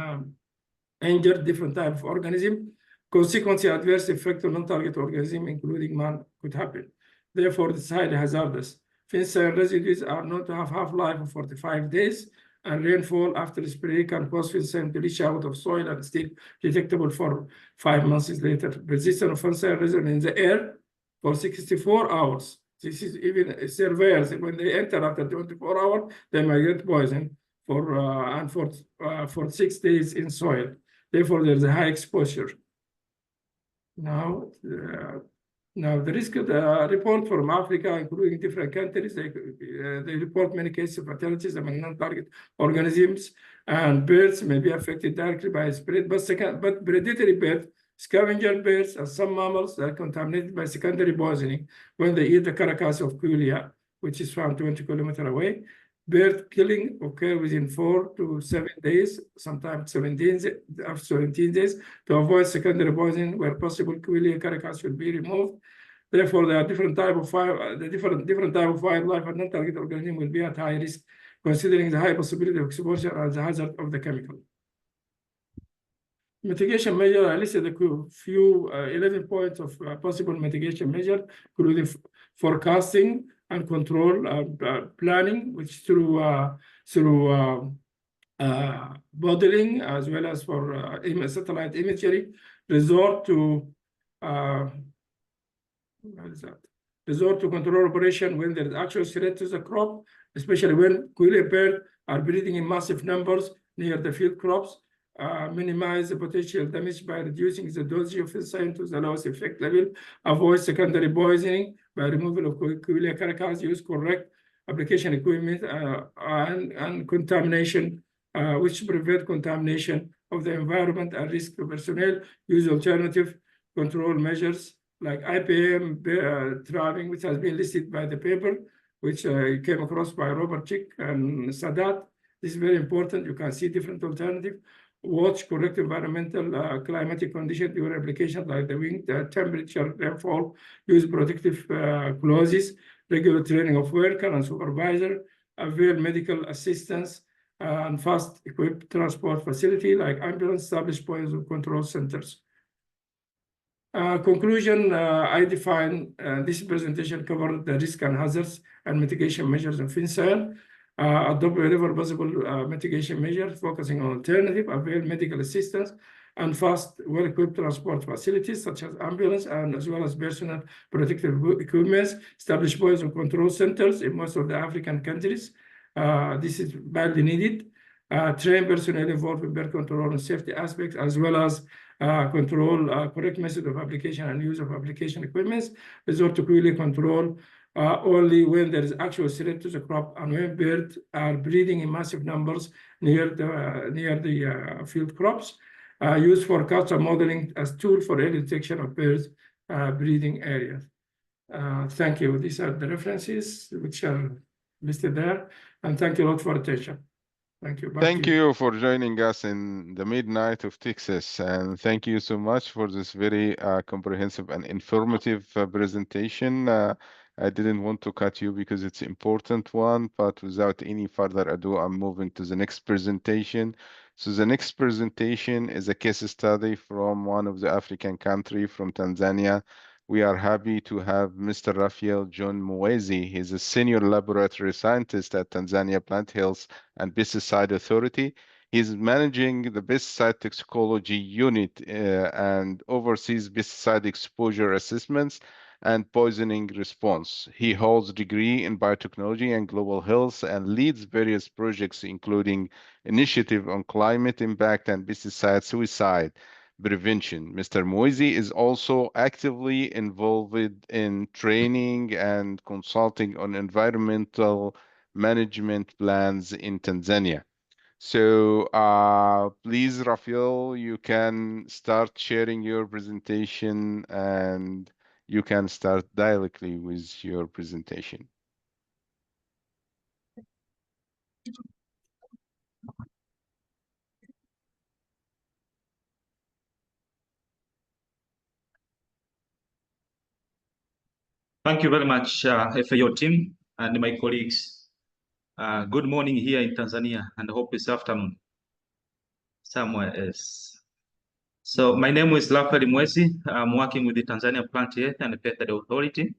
E: injure different type of organism. Consequently, adverse effect on non-target organism, including man, could happen. Therefore, it's highly hazardous. Fenthion residues are known to have half-life of 45 days, and rainfall after spray can cause Fenthion to leach out of soil and still detectable for 5 months later. Persistence of Fenthion residue in the air for 64 hours. This is even surveyors, when they enter after 24 hours, they might get poison for 6 days in soil. Therefore, there's a high exposure. Now the risk report from Africa, including different countries, they report many cases of fatalities among non-target organisms, and birds may be affected directly by spread, but predatory birds, scavenger birds, and some mammals are contaminated by secondary poisoning when they eat the carcass of Quelea, which is found 20 kilometers away. Bird killing occur within 4 to 7 days, sometimes 17 days, to avoid secondary poisoning. Where possible, Quelea carcass should be removed. Therefore, there are different type of wildlife and non-target organism will be at high risk, considering the high possibility of exposure and the hazard of the chemical. Mitigation measure, I listed a few 11 points of possible mitigation measure, including forecasting and control planning, which through modeling as well as for satellite imagery, resort to control operation when there is actual threat to the crop, especially when Quelea birds are breeding in massive numbers near the field crops. Minimize the potential damage by reducing the dosage of Fenthion to the lowest effect level. Avoid secondary poisoning by removal of Quelea carcass. Use correct application equipment and contamination, which prevent contamination of the environment and risk to personnel. Use alternative control measures like IPM trapping, which has been listed by the paper, which came across by Robert Chick and Sadat. This is very important. You can see different alternatives. Watch correct environmental climatic conditions during application, like the wind, temperature, rainfall. Use protective clothes. Regular training of worker and supervisor. Avail medical assistance and fast equipped transport facility like ambulance, established points of control centers. Conclusion, I define this presentation covered the risk and hazards and mitigation measures in Fenthion. Adopt wherever possible mitigation measures, focusing on alternative, avail medical assistance, and fast, well-equipped transport facilities such as ambulance and as well as personal protective equipment. Establish poison control centers in most of the African countries. This is badly needed. Train personnel involved in bird control and safety aspects, as well as control correct method of application and use of application equipment. Resort to Quelea control only when there is actual threat to the crop and when birds are breeding in massive numbers near the field crops. Use forecast and modeling as tool for early detection of birds breeding areas. Thank you. These are the references which are listed there, and thank you a lot for attention. Thank you.
A: Thank you for joining us in the midnight of Texas, and thank you so much for this very comprehensive and informative presentation. I didn't want to cut you because it's an important one, but without any further ado, I'm moving to the next presentation. So the next presentation is a case study from one of the African country, from Tanzania. We are happy to have Mr. Raphael John Mwezi. He's a senior laboratory scientist at Tanzania Plant Health and Pesticide Authority. He's managing the pesticide toxicology unit and oversees pesticide exposure assessments and poisoning response. He holds a degree in biotechnology and global health and leads various projects, including initiative on climate impact and pesticide suicide prevention. Mr. Mwezi is also actively involved in training and consulting on environmental management plans in Tanzania. So please, Raphael, you can start sharing your presentation and you can start directly with your presentation.
F: Thank you very much for your team and my colleagues. Good morning here in Tanzania, and I hope it's afternoon somewhere else. So my name is Rafael Mwezi. I'm working with the Tanzania Plant Health and Pest Authority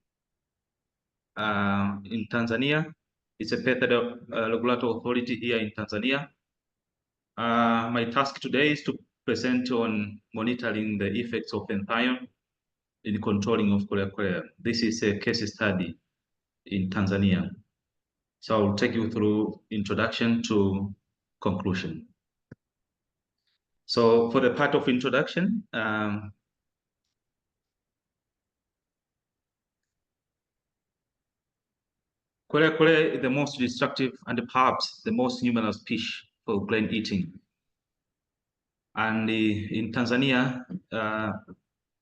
F: in Tanzania. It's a pest regulatory authority here in Tanzania. My task today is to present on monitoring the effects of Fenthion in controlling of Quelea. This is a case study in Tanzania. So I'll take you through introduction to conclusion. So for the part of introduction, Quelea is the most destructive and perhaps the most numerous fish for grain eating. And in Tanzania,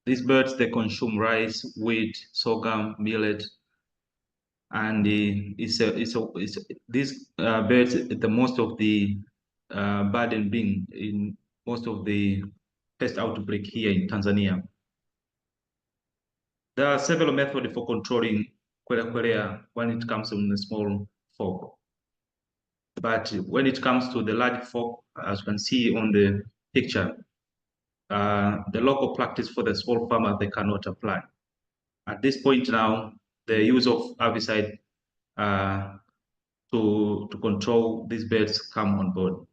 F: these birds, they consume rice, wheat, sorghum, millet, and these birds, the most of the burden being in most of the pest outbreak here in Tanzania. There are several methods for controlling Quelea when it comes to the small folk. But when it comes to the large folk, as you can see on the picture, the local practice for the small farmer, they cannot apply. At this point now, the use of avicide to control these birds come on board.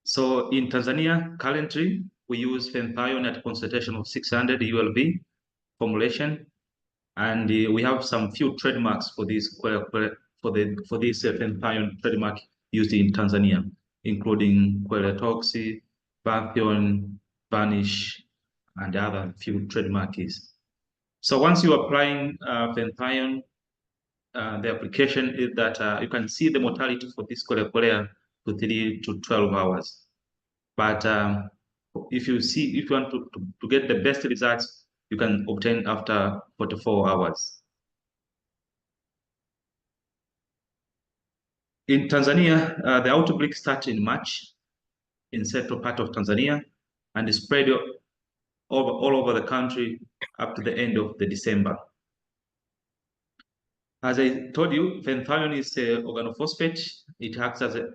F: So in Tanzania, currently, we use Fenthion at concentration of 600 ULV formulation, and we have some few trademarks for this Fenthion trademark used in Tanzania, including Quelea, Fenthion, Vanish, and other few trademarks. So once you are applying Fenthion, the application is that you can see the mortality for this Quelea to 3 to 12 hours. But if you want to get the best results, you can obtain after 44 hours. In Tanzania, the outbreak started in March in central part of Tanzania and spread all over the country up to the end of December. As I told you, Fenthion is an organophosphate. It acts as an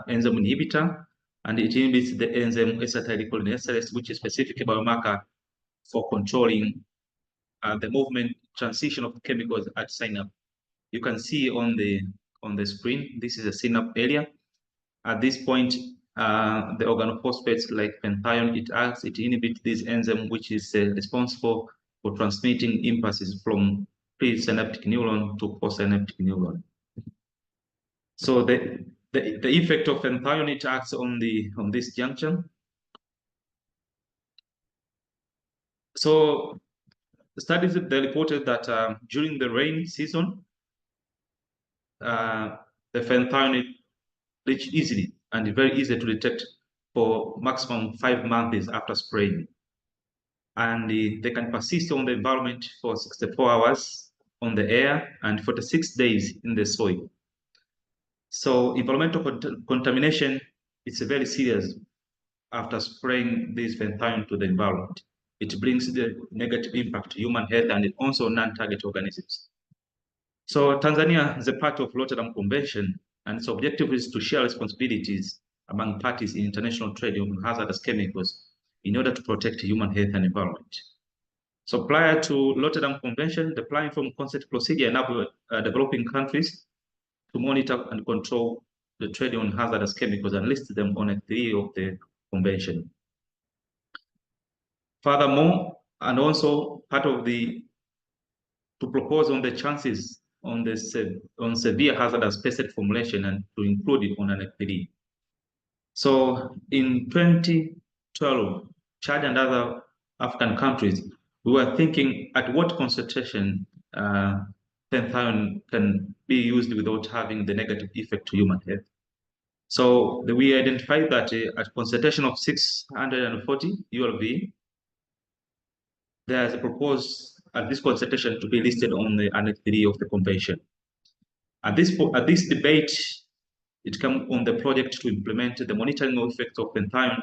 F: enzyme inhibitor, and it inhibits the enzyme acetylcholinesterase, which is a specific biomarker for controlling the movement transition of chemicals at synapse. You can see on the screen, this is a synapse area. At this point, the organophosphates like Fenthion, it inhibits this enzyme, which is responsible for transmitting impulses from presynaptic neuron to postsynaptic neuron. So the effect of Fenthion, it acts on this junction. So studies they reported that during the rain season, the Fenthion reach easily and very easy to detect for maximum 5 months after spraying. And they can persist on the environment for 64 hours on the air and 46 days in the soil. So environmental contamination is very serious after spraying this Fenthion to the environment. It brings the negative impact to human health and also non-target organisms. So Tanzania is a part of Rotterdam Convention, and its objective is to share responsibilities among parties in international trade in hazardous chemicals in order to protect human health and environment. So prior to Rotterdam Convention, the plan from concept procedure enabled developing countries to monitor and control the trade on hazardous chemicals and list them on Annex III of the convention. Furthermore, and also part of to propose on the chances on severe hazardous pesticide formulation and to include it on Annex III. So in 2012, Chad and other African countries, we were thinking at what concentration Fenthion can be used without having the negative effect to human health. So we identified that at concentration of 640 ULV, there is a proposed at this concentration to be listed on the Annex III of the convention. At this debate, it came on the project to implement the monitoring of effects of Fenthion,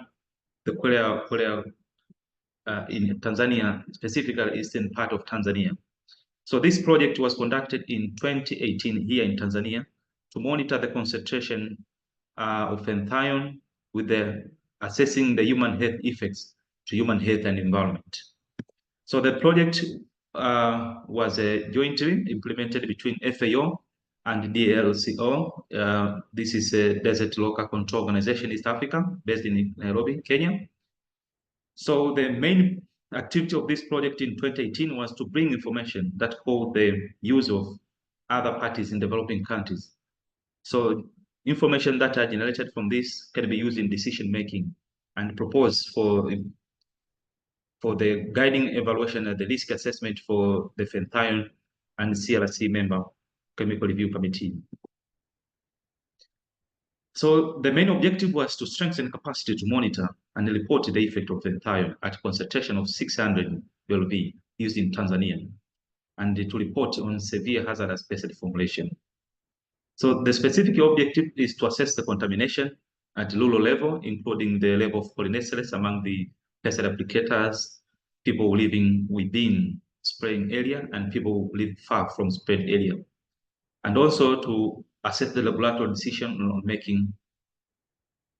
F: the Quelea in Tanzania, specifically eastern part of Tanzania. So this project was conducted in 2018 here in Tanzania to monitor the concentration of Fenthion with assessing the human health effects to human health and environment. So the project was jointly implemented between FAO and DLCO. This is a Desert Local Control Organization East Africa, based in Nairobi, Kenya. So the main activity of this project in 2018 was to bring information that called the use of other parties in developing countries. So information that are generated from this can be used in decision making and proposed for the guiding evaluation and the risk assessment for the Fenthion and CRC member chemical review committee. So the main objective was to strengthen capacity to monitor and report the effect of Fenthion at concentration of 600 BLV used in Tanzania, and to report on severe hazardous pesticide formulation. So the specific objective is to assess the contamination at rural level, including the level of pollinators among the pesticide applicators, people living within spraying area, and people who live far from sprayed area. And also to assess the regulatory decision on making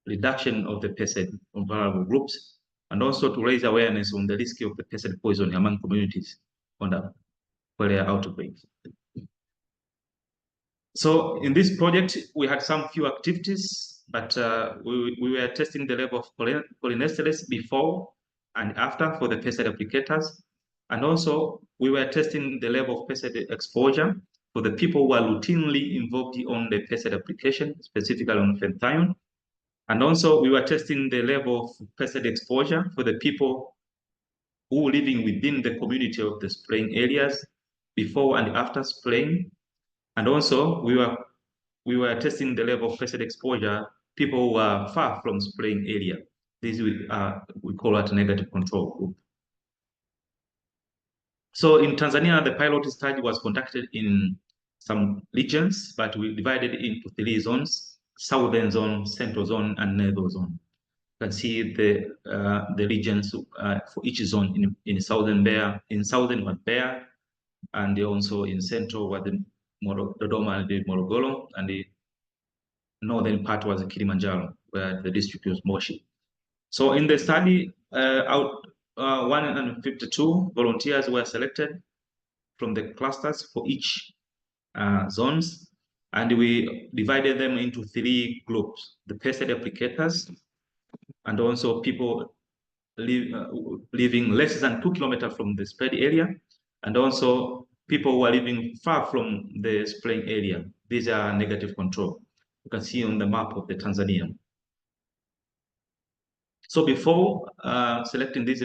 F: reduction of the pesticide on vulnerable groups, and also to raise awareness on the risk of the pesticide poison among communities on the Quelea outbreak. So in this project, we had some few activities, but we were testing the level of pollinators before and after for the pesticide applicators. And also we were testing the level of pesticide exposure for the people who are routinely involved on the pesticide application, specifically on Fenthion. And also we were testing the level of pesticide exposure for the people who are living within the community of the spraying areas before and after spraying. And also we were testing the level of pesticide exposure people who are far from spraying area. This we call it negative control group. So in Tanzania, the pilot study was conducted in some regions, but we divided into 3 zones: southern zone, central zone, and northern zone. You can see the regions for each zone. In southern was Bear, and also in central was the Dodoma and the Morogoro, and the northern part was Kilimanjaro, where the district was Moshi. So in the study, 152 volunteers were selected from the clusters for each zones, and we divided them into 3 groups: the pesticide applicators, and also people living less than 2 kilometers from the sprayed area, and also people who are living far from the spraying area. These are negative control. You can see on the map of the Tanzania. So before selecting these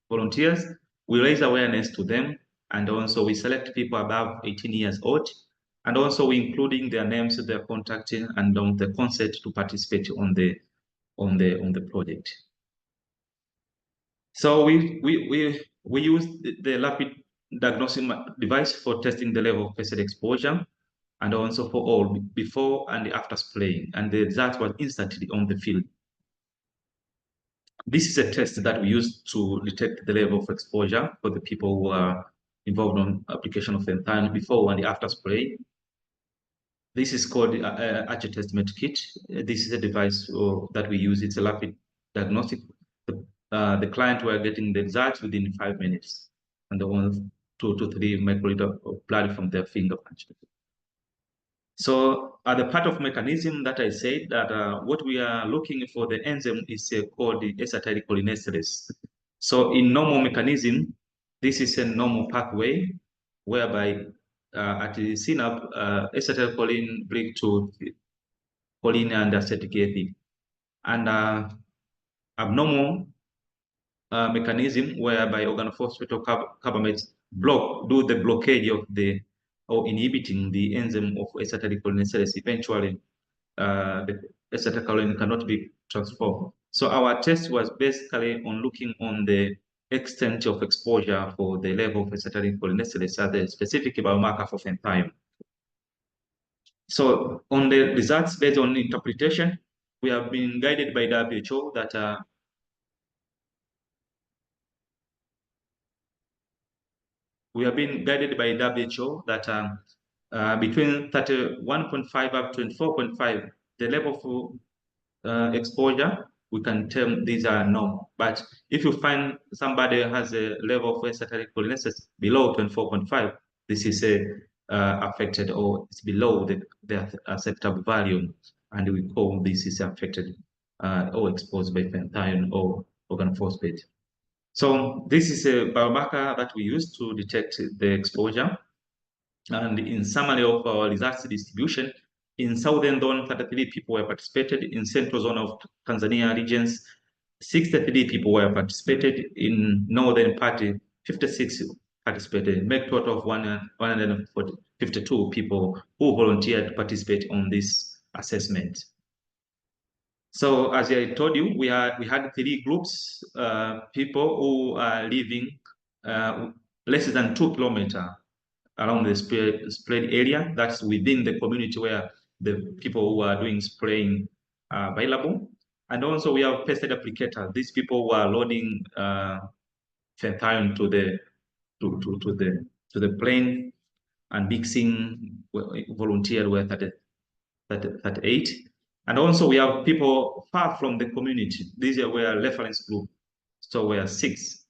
F: volunteers, we raise awareness to them, and also we select people above 18 years old, and also we including their names, their contact, and the consent to participate on the project. So we use the rapid diagnostic device for testing the level of pesticide exposure, and also for all before and after spraying, and the result was instantly on the field. This is a test that we use to detect the level of exposure for the people who are involved on application of Fenthion before and after spray. This is called Archer Testament Kit. This is a device that we use. It's a rapid diagnostic. The client were getting the results within 5 minutes, and the 1 2 to 3 microliter of blood from their finger punch. So the part of mechanism that I said that what we are looking for the enzyme is called the acetylcholinesterase. So in normal mechanism, this is a normal pathway whereby at the synapse, acetylcholine bring to choline and acetic acid, and abnormal mechanism whereby organophosphate or carbamates do the blockage of or inhibiting the enzyme of acetylcholinesterase. Eventually, the acetylcholine cannot be transformed. So our test was basically on looking on the extent of exposure for the level of acetylcholinesterase as the specific biomarker for Fenthion. So on the results based on interpretation, we have been guided by WHO that we have been guided by WHO that between 31.5 up to 24.5, the level of exposure, we can term these are normal. But if you find somebody has a level of esoteric pollinaceous below 24.5, this is affected, or it's below the acceptable value, and we call this is affected or exposed by Fenthion or organophosphate. So this is a biomarker that we use to detect the exposure. And in summary of our results distribution, in southern zone, 33 people were participated. In central zone of Tanzania regions, 63 people were participated. In northern part, 56 participated. Make total of 152 people who volunteered to participate on this assessment. So as I told you, we had 3 groups, people who are living less than 2 kilometers around the spread area. That's within the community where the people who are doing spraying are available. And also we have pesticide applicators. These people who are loading Fenthion to the plane and mixing. Volunteered were 38. And also we have people far from the community. These were reference group. So we are 6.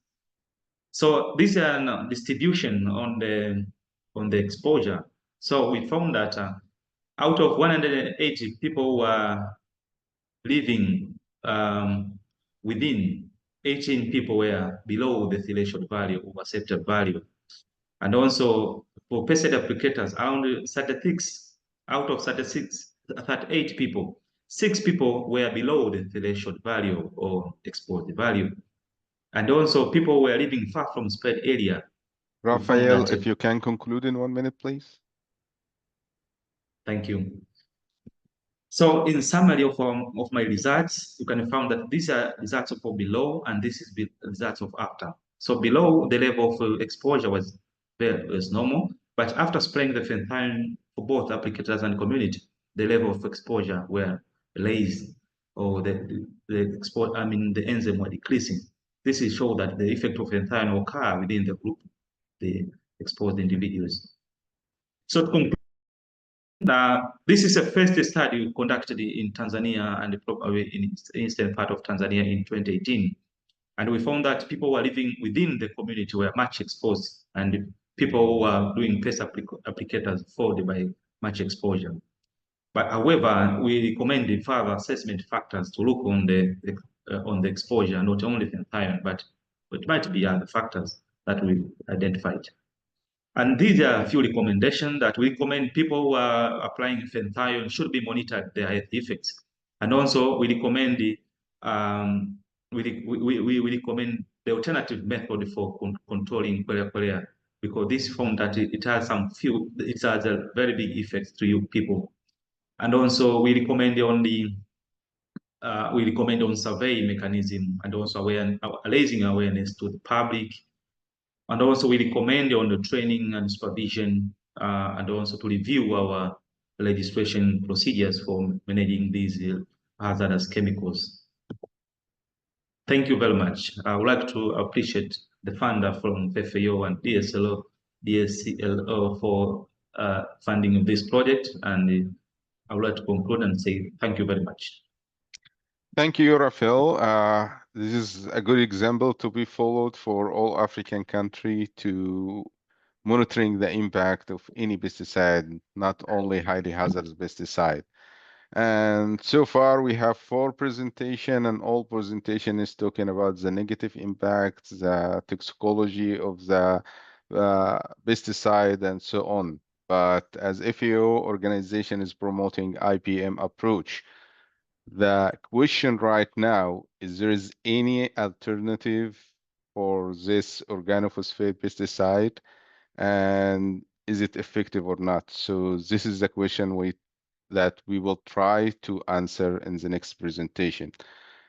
F: So this is a distribution on the exposure. So we found that out of 180 people who are living within, 18 people were below the threshold value or accepted value. And also for pesticide applicators, around 36 out of 38 people, 6 people were below the threshold value or exposed value. And also people were living far from spread area.
A: Raphael, if you can conclude in 1 minute, please.
F: Thank you. So in summary of my results, you can find that these are results for below, and this is results of after. So below, the level of exposure was normal, but after spraying the Fenthion for both applicators and community, the level of exposure were raised, or the enzyme were decreasing. This is show that the effect of Fenthion occur within the group, the exposed individuals. So to conclude, this is a first study conducted in Tanzania and probably in the eastern part of Tanzania in 2018. And we found that people who are living within the community were much exposed, and people who are doing pest applicators fall by much exposure. But however, we recommend the further assessment factors to look on the exposure, not only Fenthion, but it might be other factors that we identified. And these are a few recommendations that we recommend people who are applying Fenthion should be monitored their health effects. And also we recommend we recommend the alternative method for controlling Quelea, because this found that it has a very big effect to you people. And also we recommend on survey mechanism, and also raising awareness to the public. And also we recommend on the training and supervision, and also to review our registration procedures for managing these hazardous chemicals. Thank you very much. I would like to appreciate the funder from FAO and DSCLO for funding this project. And I would like to conclude and say thank you very much.
A: Thank you, Raphael. This is a good example to be followed for all African countries to monitoring the impact of any pesticide, not only highly hazardous pesticide. And so far we have 4 presentations, and all presentation is talking about the negative impact, the toxicology of the pesticide, and so on. But as FAO organization is promoting IPM approach, the question right now is there is any alternative for this organophosphate pesticide, and is it effective or not? So this is the question that we will try to answer in the next presentation.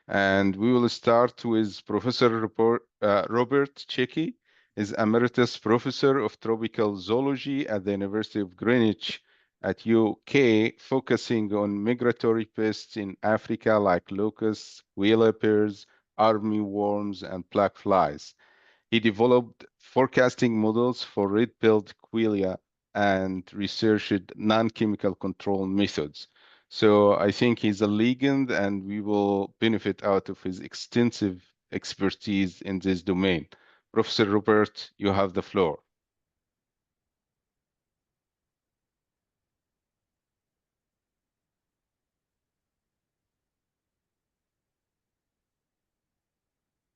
A: And we will start with Professor Robert Checky, is Emeritus Professor of Tropical Zoology at the University of Greenwich at UK, focusing on migratory pests in Africa like locusts, wheelhoppers, army worms, and black flies. He developed forecasting models for red-billed Quelea and researched non-chemical control methods. So I think he's a legend, and we will benefit out of his extensive expertise in this domain. Professor Robert, you have the floor.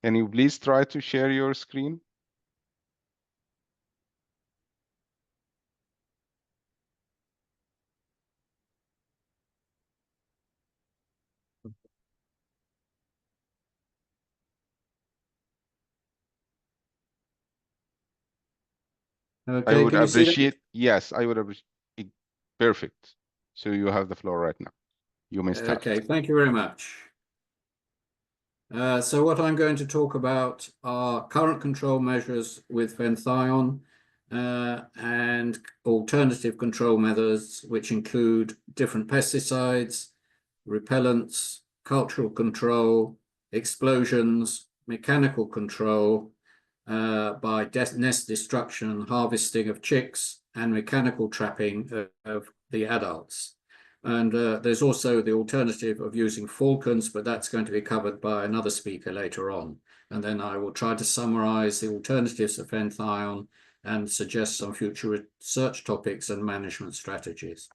A: Can you please try to share your screen?
G: Okay,
A: I would
G: can you see that?
A: appreciate, yes, I would appreciate, perfect. So you have the floor right now. You may start.
G: Okay, thank you very much. So what I'm going to talk about are current control measures with Fenthion and alternative control methods, which include different pesticides, repellents, cultural control, explosions, mechanical control by nest destruction and harvesting of chicks, and mechanical trapping of the adults. And there's also the alternative of using falcons, but that's going to be covered by another speaker later on. And then I will try to summarize the alternatives of Fenthion and suggest some future research topics and management strategies.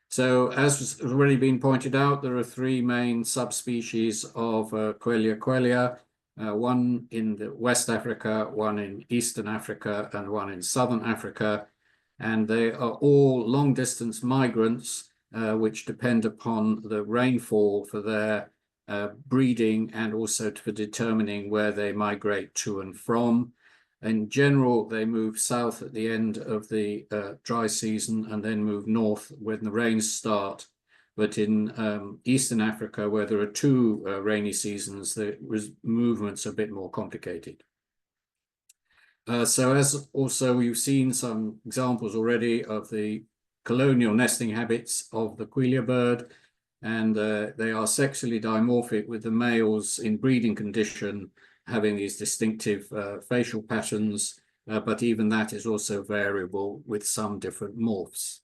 G: So as has already been pointed out, there are three main subspecies of Quelea, one in West Africa, one in Eastern Africa, and one in Southern Africa. And they are all long-distance migrants, which depend upon the rainfall for their breeding and also for determining where they migrate to and from. In general, they move south at the end of the dry season and then move north when the rains start. But in Eastern Africa, where there are two rainy seasons, the movement's a bit more complicated. So as also we've seen some examples already of the colonial nesting habits of the Quelea bird, and they are sexually dimorphic, with the males in breeding condition having these distinctive facial patterns, but even that is also variable with some different morphs.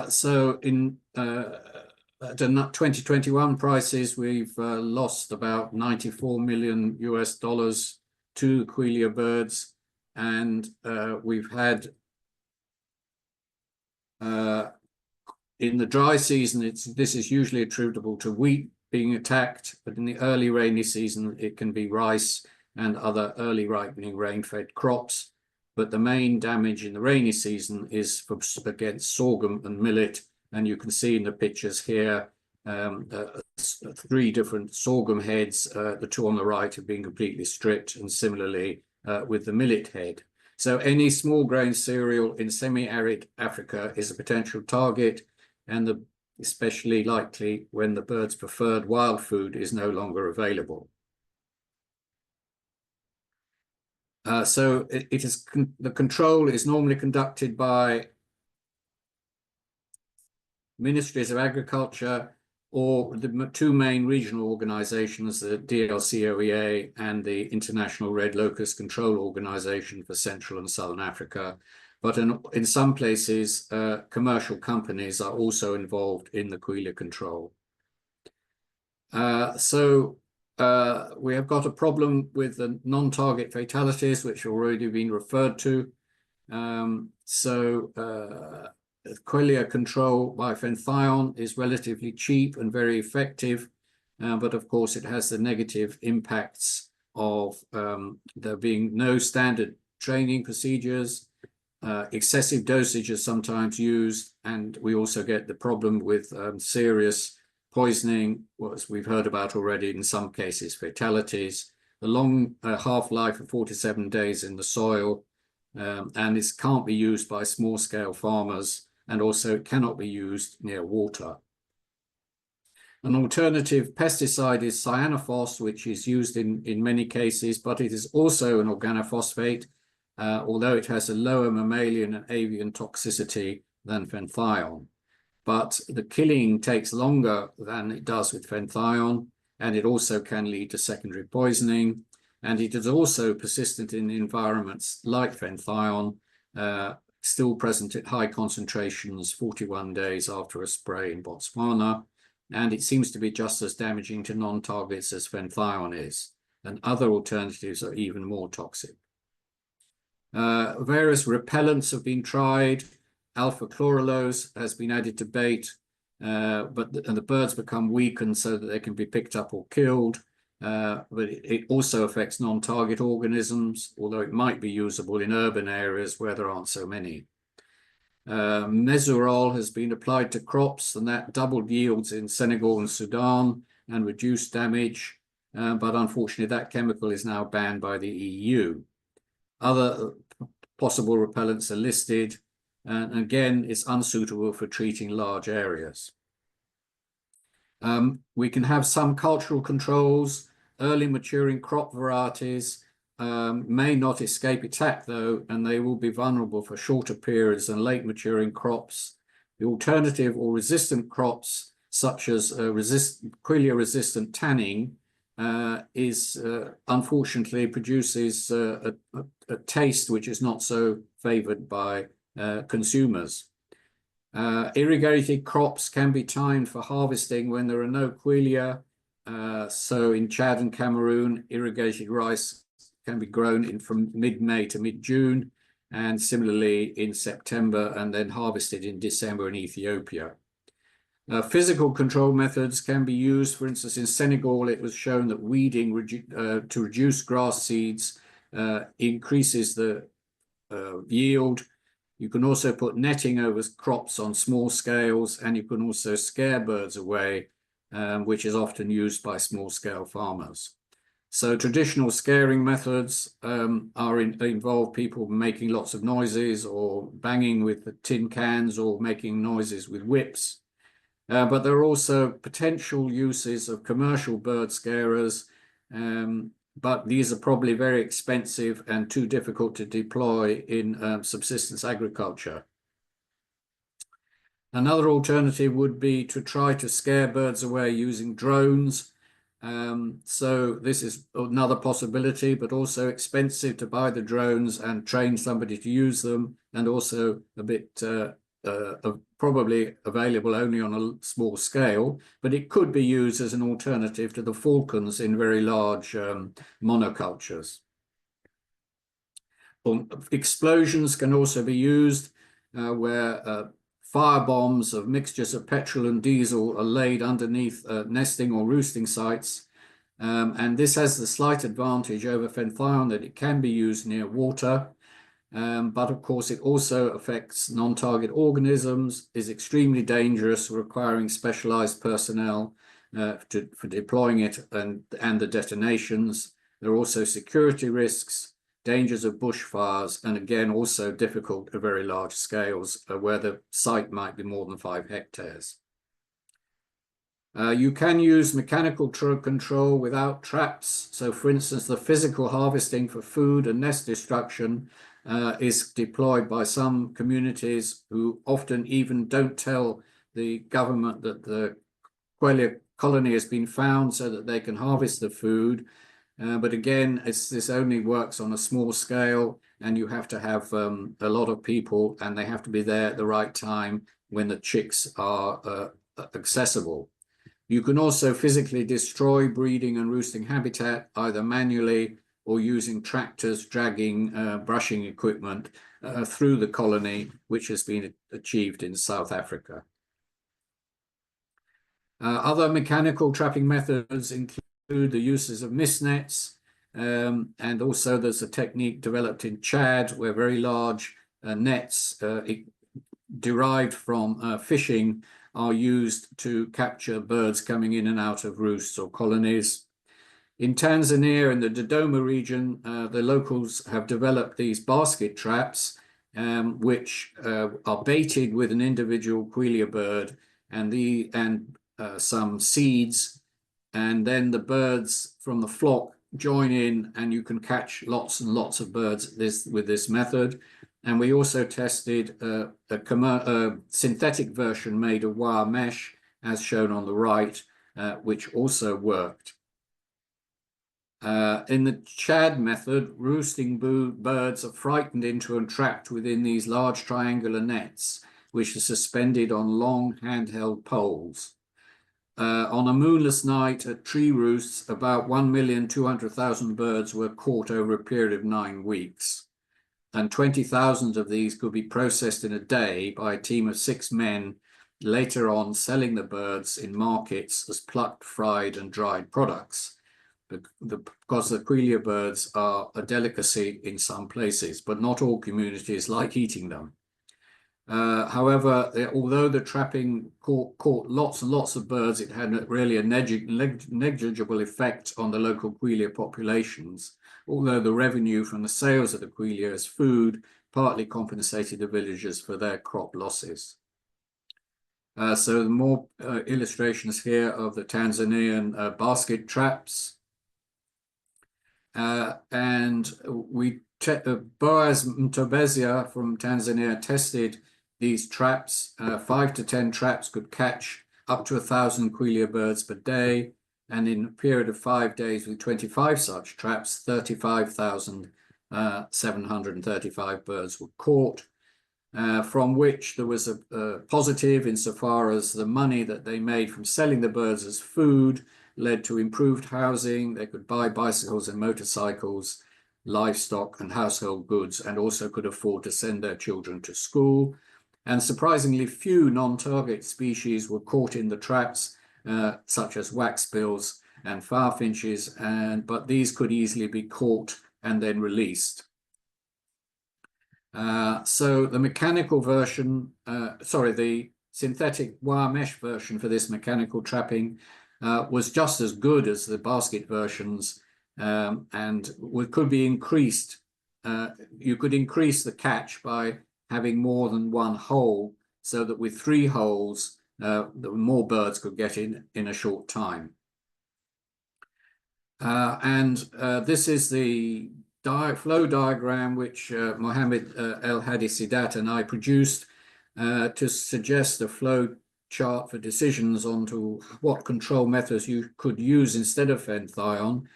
G: So in at 2021 prices, we've lost about $94 million to Quelea birds, and we've had in the dry season, this is usually attributable to wheat being attacked, but in the early rainy season, it can be rice and other early ripening rain-fed crops. But the main damage in the rainy season is against sorghum and millet, and you can see in the pictures here three different sorghum heads. The two on the right have been completely stripped, and similarly with the millet head. So any small grain cereal in semi-arid Africa is a potential target, and especially likely when the bird's preferred wild food is no longer available. So the control is normally conducted by ministries of agriculture or the two main regional organizations, the DLCOEA and the International Red Locust Control Organization for Central and Southern Africa. But in some places, commercial companies are also involved in the Quelea control. So we have got a problem with the non-target fatalities, which have already been referred to. Quelea control by Fenthion is relatively cheap and very effective, but of course it has the negative impacts of there being no standard training procedures. Excessive dosage is sometimes used, and we also get the problem with serious poisoning, as we've heard about already, in some cases fatalities, the long half-life of 47 days in the soil, and this can't be used by small-scale farmers, and also it cannot be used near water. An alternative pesticide is cyanophos, which is used in many cases, but it is also an organophosphate, although it has a lower mammalian and avian toxicity than Fenthion. But the killing takes longer than it does with Fenthion, and it also can lead to secondary poisoning. and it is also persistent in environments like Fenthion, still present at high concentrations 41 days after a spray in Botswana, and it seems to be just as damaging to non-targets as Fenthion is, and other alternatives are even more toxic. Various repellents have been tried. Alpha chlorulose has been added to bait, but the birds become weakened so that they can be picked up or killed. But it also affects non-target organisms, although it might be usable in urban areas where there aren't so many. Mesurol has been applied to crops, and that doubled yields in Senegal and Sudan and reduced damage, but unfortunately that chemical is now banned by the EU. Other possible repellents are listed, and again, it's unsuitable for treating large areas. We can have some cultural controls. Early maturing crop varieties may not escape attack, though, and they will be vulnerable for shorter periods than late maturing crops. The alternative or resistant crops, such as Quelea-resistant tanning, unfortunately produces a taste which is not so favored by consumers. Irrigated crops can be timed for harvesting when there are no Quelea. So in Chad and Cameroon, irrigated rice can be grown from mid-May to mid-June, and similarly in September, and then harvested in December in Ethiopia. Physical control methods can be used. For instance, in Senegal, it was shown that weeding to reduce grass seeds increases the yield. You can also put netting over crops on small scales, and you can also scare birds away, which is often used by small-scale farmers. So traditional scaring methods involve people making lots of noises or banging with the tin cans or making noises with whips. But there are also potential uses of commercial bird scarers, but these are probably very expensive and too difficult to deploy in subsistence agriculture. Another alternative would be to try to scare birds away using drones. So this is another possibility, but also expensive to buy the drones and train somebody to use them, and also a bit probably available only on a small scale, but it could be used as an alternative to the falcons in very large monocultures. Explosions can also be used where fire bombs of mixtures of petrol and diesel are laid underneath nesting or roosting sites. And this has the slight advantage over Fenthion that it can be used near water. But of course, it also affects non-target organisms, is extremely dangerous, requiring specialized personnel for deploying it and the detonations. There are also security risks, dangers of bushfires, and again, also difficult at very large scales where the site might be more than 5 hectares. You can use mechanical control without traps. So for instance, the physical harvesting for food and nest destruction is deployed by some communities who often even don't tell the government that the Quelea colony has been found so that they can harvest the food. But again, this only works on a small scale, and you have to have a lot of people, and they have to be there at the right time when the chicks are accessible. You can also physically destroy breeding and roosting habitat, either manually or using tractors dragging brushing equipment through the colony, which has been achieved in South Africa. Other mechanical trapping methods include the uses of mist nets, and also there's a technique developed in Chad where very large nets derived from fishing are used to capture birds coming in and out of roosts or colonies. In Tanzania, in the Dodoma region, the locals have developed these basket traps, which are baited with an individual Quelea bird and some seeds, and then the birds from the flock join in, and you can catch lots and lots of birds with this method. And we also tested a synthetic version made of wire mesh, as shown on the right, which also worked. In the Chad method, roosting birds are frightened into and trapped within these large triangular nets, which are suspended on long handheld poles. On a moonless night at tree roosts, about 1,200,000 birds were caught over a period of 9 weeks. And 20,000 of these could be processed in a day by a team of 6 men, later on selling the birds in markets as plucked, fried, and dried products. Because the Quelea birds are a delicacy in some places, but not all communities like eating them. However, although the trapping caught lots and lots of birds, it had really a negligible effect on the local Quelea populations, although the revenue from the sales of the Quelea as food partly compensated the villagers for their crop losses. So the more illustrations here of the Tanzanian basket traps. And Boaz Mtobezia from Tanzania tested these traps. 5 to 10 traps could catch up to 1,000 Quelea birds per day. And in a period of 5 days with 25 such traps, 35,735 birds were caught, from which there was a positive insofar as the money that they made from selling the birds as food led to improved housing. They could buy bicycles and motorcycles, livestock and household goods, and also could afford to send their children to school. And surprisingly few non-target species were caught in the traps, such as waxbills and farfinches, but these could easily be caught and then released. So the mechanical version, the synthetic wire mesh version for this mechanical trapping was just as good as the basket versions, and could be increased. You could increase the catch by having more than one hole, so that with 3 holes, more birds could get in a short time. This is the flow diagram which Mohammed El Hadi Sidat and I produced to suggest a flow chart for decisions onto what control methods you could use instead of Fenthion.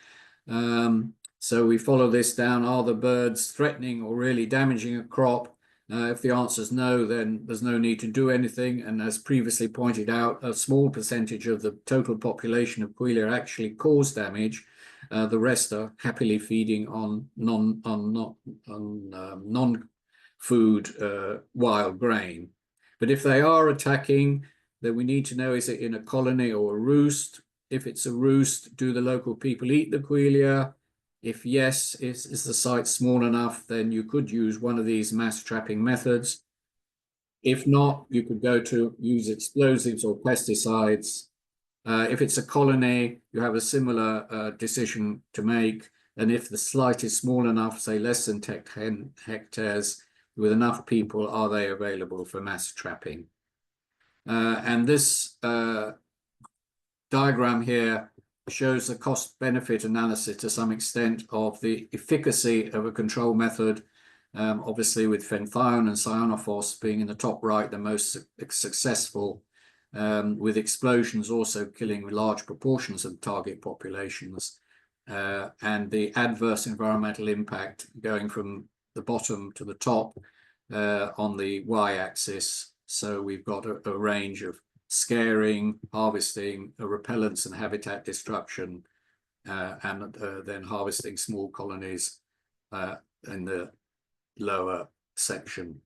G: So we follow this down. Are the birds threatening or really damaging a crop? If the answer is no, then there's no need to do anything. And as previously pointed out, a small percentage of the total population of Quelea actually cause damage. The rest are happily feeding on non-food wild grain. But if they are attacking, then we need to know, is it in a colony or a roost? If it's a roost, do the local people eat the Quelea? If yes, is the site small enough, then you could use one of these mass trapping methods. If not, you could go to use explosives or pesticides. If it's a colony, you have a similar decision to make. And if the site is small enough, say less than 10 hectares, with enough people, are they available for mass trapping? And this diagram here shows the cost-benefit analysis to some extent of the efficacy of a control method, obviously with Fenthion and cyanophos being in the top right, the most successful, with explosions also killing large proportions of target populations, and the adverse environmental impact going from the bottom to the top on the y-axis. So we've got a range of scaring, harvesting, repellents and habitat destruction, and then harvesting small colonies in the lower section.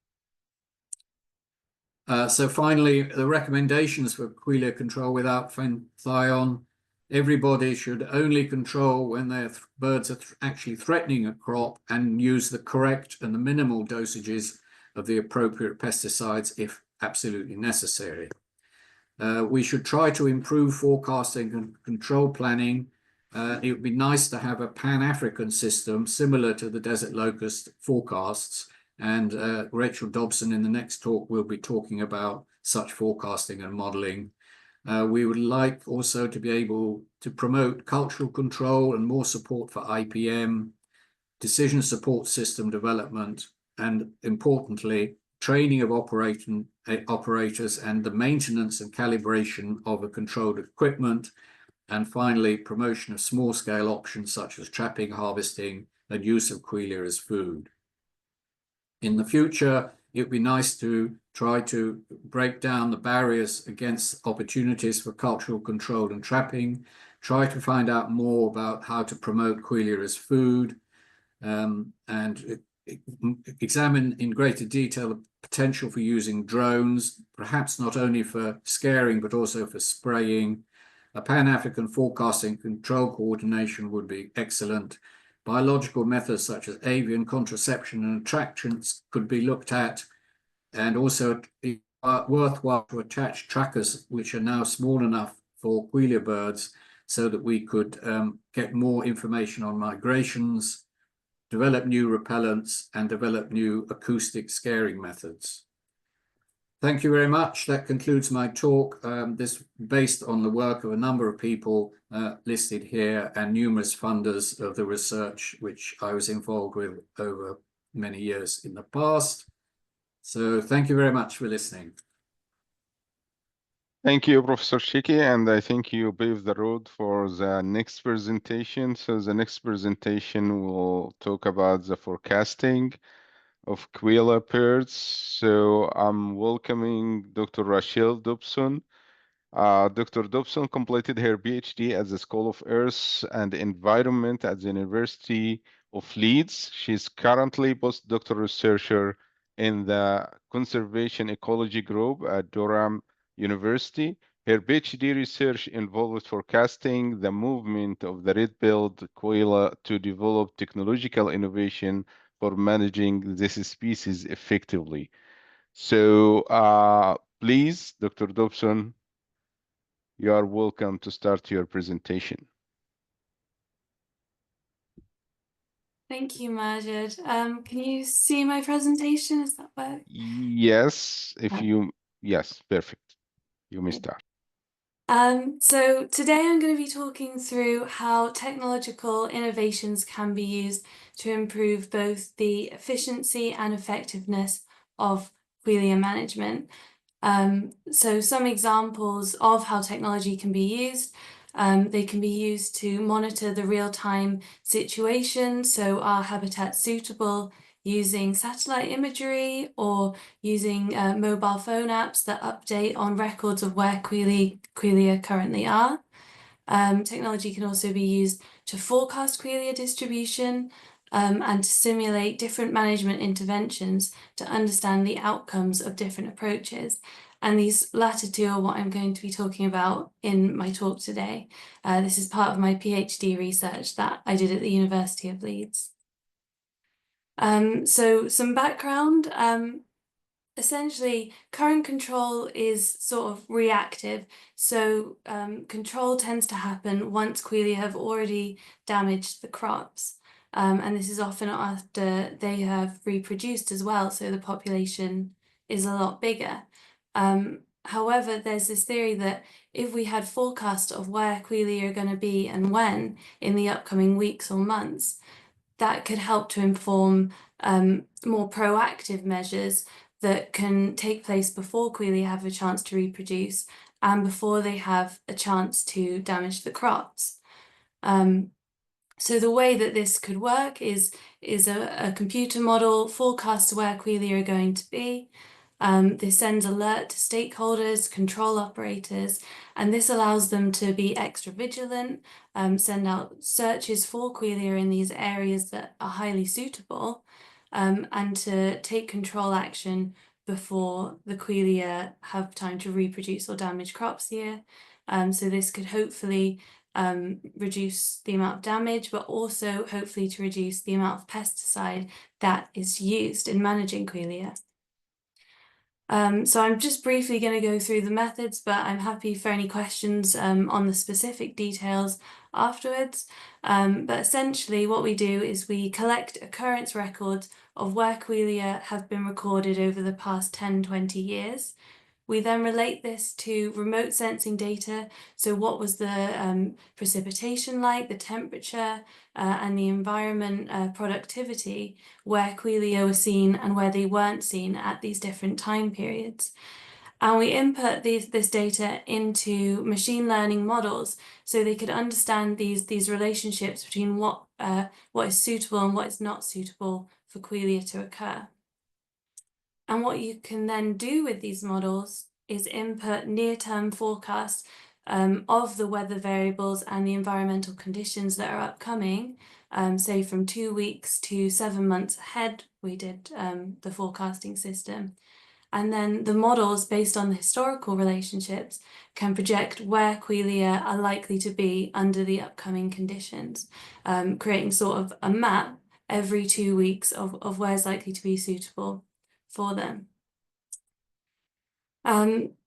G: So finally, the recommendations for Quelea control without Fenthion. Everybody should only control when their birds are actually threatening a crop, and use the correct and the minimal dosages of the appropriate pesticides if absolutely necessary. We should try to improve forecasting and control planning. It would be nice to have a Pan-African system similar to the desert locust forecasts, and Rachel Dobson in the next talk will be talking about such forecasting and modeling. We would like also to be able to promote cultural control and more support for IPM, decision support system development, and importantly, training of operators and the maintenance and calibration of a controlled equipment, and finally, promotion of small-scale options such as trapping, harvesting, and use of Quelea as food. In the future, it would be nice to try to break down the barriers against opportunities for cultural control and trapping, try to find out more about how to promote Quelea as food, and examine in greater detail the potential for using drones, perhaps not only for scaring, but also for spraying. A Pan-African forecasting control coordination would be excellent. Biological methods such as avian contraception and attractions could be looked at, and also worthwhile to attach trackers which are now small enough for Quelea birds so that we could get more information on migrations, develop new repellents, and develop new acoustic scaring methods. Thank you very much. That concludes my talk. This based on the work of a number of people listed here and numerous funders of the research which I was involved with over many years in the past. So thank you very much for listening.
A: Thank you, Professor Shiki, and I think you paved the road for the next presentation. So the next presentation will talk about the forecasting of Quelea birds. So I'm welcoming Dr. Rachel Dobson. Dr. Dobson completed her PhD at the School of Earth and Environment at the University of Leeds. She's currently postdoctoral researcher in the Conservation Ecology Group at Durham University. Her PhD research involved forecasting the movement of the red-billed Quelea to develop technological innovation for managing this species effectively. So please, Dr. Dobson, you are welcome to start your presentation.
H: Thank you, Majid. Can you see my presentation? Does that work?
A: Yes, yes, perfect. You may start.
H: So today I'm going to be talking through how technological innovations can be used to improve both the efficiency and effectiveness of Quelea management. So some examples of how technology can be used. They can be used to monitor the real-time situation. So are habitats suitable using satellite imagery or using mobile phone apps that update on records of where Quelea currently are. Technology can also be used to forecast Quelea distribution and to simulate different management interventions to understand the outcomes of different approaches. And these latter two are what I'm going to be talking about in my talk today. This is part of my PhD research that I did at the University of Leeds. So some background. Essentially, current control is sort of reactive. So control tends to happen once Quelea have already damaged the crops. And this is often after they have reproduced as well, so the population is a lot bigger. However, there's this theory that if we had forecast of where Quelea are going to be and when in the upcoming weeks or months, that could help to inform more proactive measures that can take place before Quelea have a chance to reproduce and before they have a chance to damage the crops. So the way that this could work is a computer model forecasts where Quelea are going to be. This sends alert to stakeholders, control operators, and this allows them to be extra vigilant, send out searches for Quelea in these areas that are highly suitable, and to take control action before the Quelea have time to reproduce or damage crops here. So this could hopefully reduce the amount of damage, but also hopefully to reduce the amount of pesticide that is used in managing Quelea. So I'm just briefly going to go through the methods, but I'm happy for any questions on the specific details afterwards. But essentially what we do is we collect occurrence records of where Quelea have been recorded over the past 10-20 years. We then relate this to remote sensing data. So what was the precipitation like, the temperature, and the environment productivity, where Quelea were seen and where they weren't seen at these different time periods. And we input this data into machine learning models so they could understand these relationships between what is suitable and what is not suitable for Quelea to occur. And what you can then do with these models is input near-term forecasts of the weather variables and the environmental conditions that are upcoming, say from 2 weeks to 7 months ahead. We did the forecasting system. And then the models, based on the historical relationships, can project where Quelea are likely to be under the upcoming conditions, creating sort of a map every 2 weeks of where's likely to be suitable for them.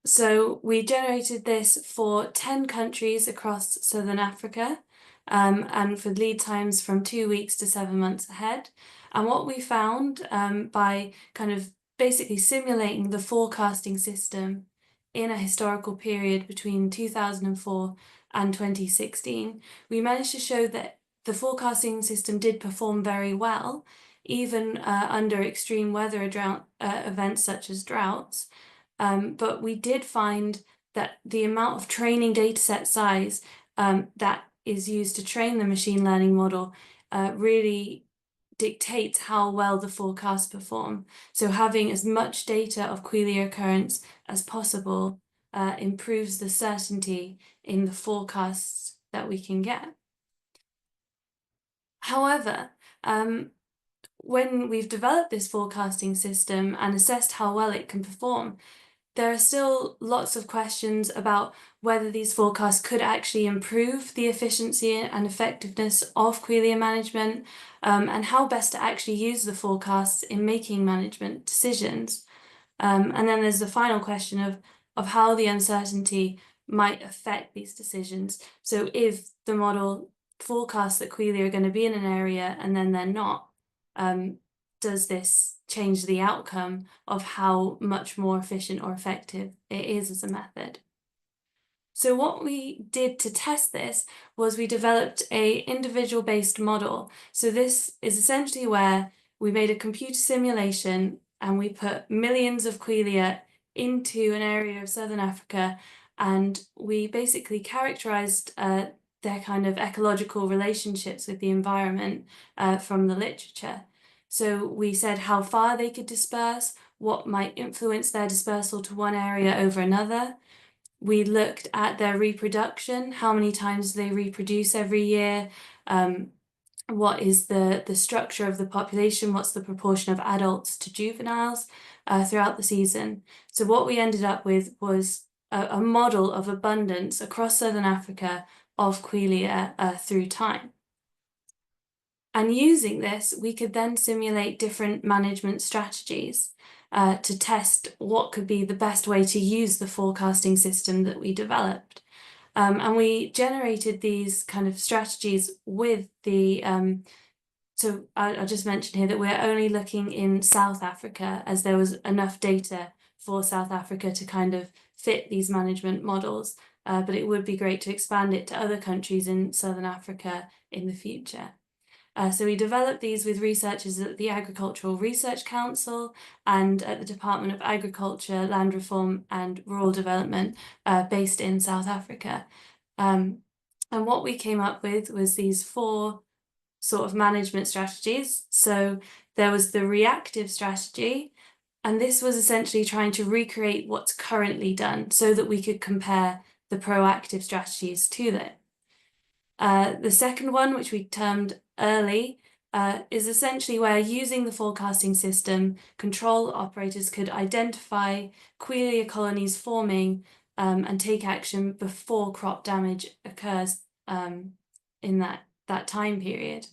H: So we generated this for 10 countries across Southern Africa, and for lead times from 2 weeks to 7 months ahead. And what we found by kind of basically simulating the forecasting system in a historical period between 2004 and 2016, we managed to show that the forecasting system did perform very well, even under extreme weather events such as droughts. But we did find that the amount of training dataset size that is used to train the machine learning model really dictates how well the forecasts perform. So having as much data of Quelea occurrence as possible improves the certainty in the forecasts that we can get. However, when we've developed this forecasting system and assessed how well it can perform, there are still lots of questions about whether these forecasts could actually improve the efficiency and effectiveness of Quelea management, and how best to actually use the forecasts in making management decisions. And then there's the final question of how the uncertainty might affect these decisions. So if the model forecasts that Quelea are going to be in an area and then they're not, does this change the outcome of how much more efficient or effective it is as a method? So what we did to test this was we developed an individual-based model. So this is essentially where we made a computer simulation and we put millions of Quelea into an area of Southern Africa, and we basically characterized their kind of ecological relationships with the environment from the literature. So we said how far they could disperse, what might influence their dispersal to one area over another. We looked at their reproduction, how many times they reproduce every year, what is the structure of the population, what's the proportion of adults to juveniles throughout the season. So what we ended up with was a model of abundance across Southern Africa of Quelea through time. And using this, we could then simulate different management strategies to test what could be the best way to use the forecasting system that we developed. And we generated these kind of strategies with the, so I'll just mention here that we're only looking in South Africa, as there was enough data for South Africa to kind of fit these management models. But it would be great to expand it to other countries in Southern Africa in the future. So we developed these with researchers at the Agricultural Research Council and at the Department of Agriculture, Land Reform and Rural Development based in South Africa. And what we came up with was these 4 sort of management strategies. So there was the reactive strategy, and this was essentially trying to recreate what's currently done so that we could compare the proactive strategies to that. The second one, which we termed early, is essentially where, using the forecasting system, control operators could identify Quelea colonies forming and take action before crop damage occurs in that time period.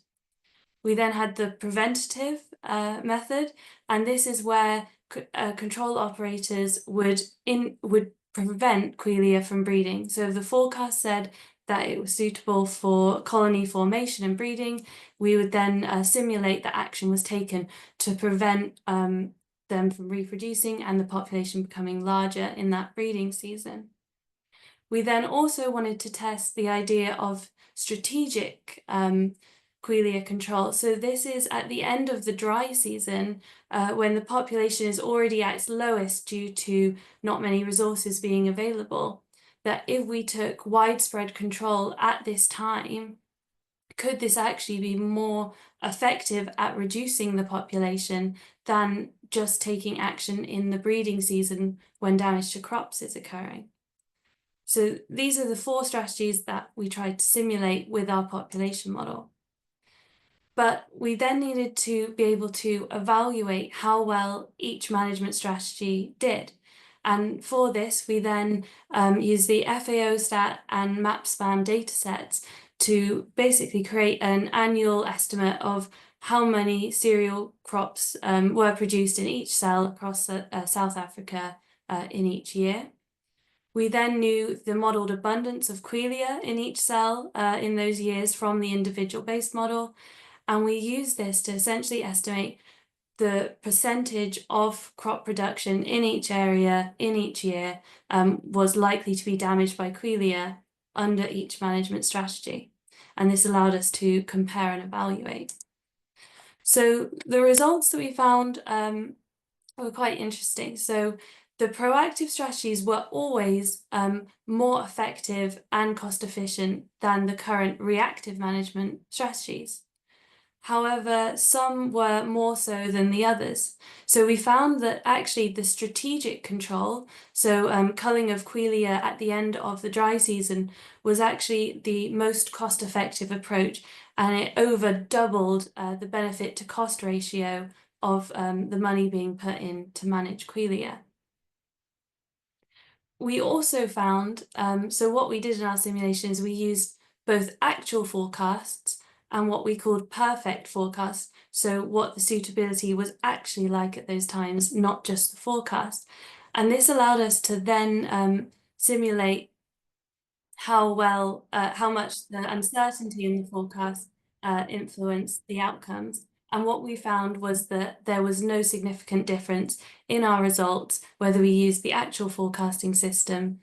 H: We then had the preventative method, and this is where control operators would prevent Quelea from breeding. So if the forecast said that it was suitable for colony formation and breeding, we would then simulate that action was taken to prevent them from reproducing and the population becoming larger in that breeding season. We then also wanted to test the idea of strategic Quelea control. So this is at the end of the dry season, when the population is already at its lowest due to not many resources being available, that if we took widespread control at this time, could this actually be more effective at reducing the population than just taking action in the breeding season when damage to crops is occurring? So these are the 4 strategies that we tried to simulate with our population model. But we then needed to be able to evaluate how well each management strategy did. And for this, we then used the FAO stat and MapSpan datasets to basically create an annual estimate of how many cereal crops were produced in each cell across South Africa in each year. We then knew the modelled abundance of Quelea in each cell in those years from the individual based model. And we used this to essentially estimate the percentage of crop production in each area in each year was likely to be damaged by Quelea under each management strategy. And this allowed us to compare and evaluate. So the results that we found were quite interesting. So the proactive strategies were always more effective and cost efficient than the current reactive management strategies. However, some were more so than the others. So we found that actually the strategic control, so culling of Quelea at the end of the dry season, was actually the most cost-effective approach, and it over doubled the benefit to cost ratio of the money being put in to manage Quelea. We also found, so what we did in our simulation is we used both actual forecasts and what we called perfect forecasts, so what the suitability was actually like at those times, not just the forecast. And this allowed us to then simulate how much the uncertainty in the forecast influenced the outcomes. And what we found was that there was no significant difference in our results, whether we used the actual forecasting system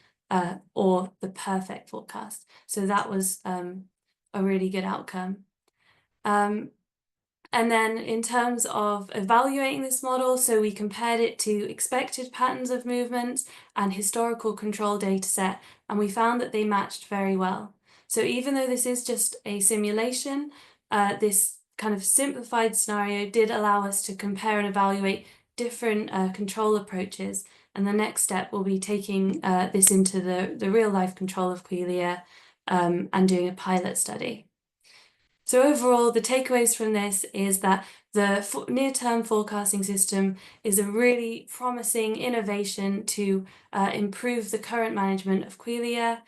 H: or the perfect forecast. So that was a really good outcome. And then in terms of evaluating this model, so we compared it to expected patterns of movements and historical control data set, and we found that they matched very well. So even though this is just a simulation, this kind of simplified scenario did allow us to compare and evaluate different control approaches. And the next step will be taking this into the real life control of Quelea and doing a pilot study. So overall, the takeaways from this is that the near-term forecasting system is a really promising innovation to improve the current management of Quelea,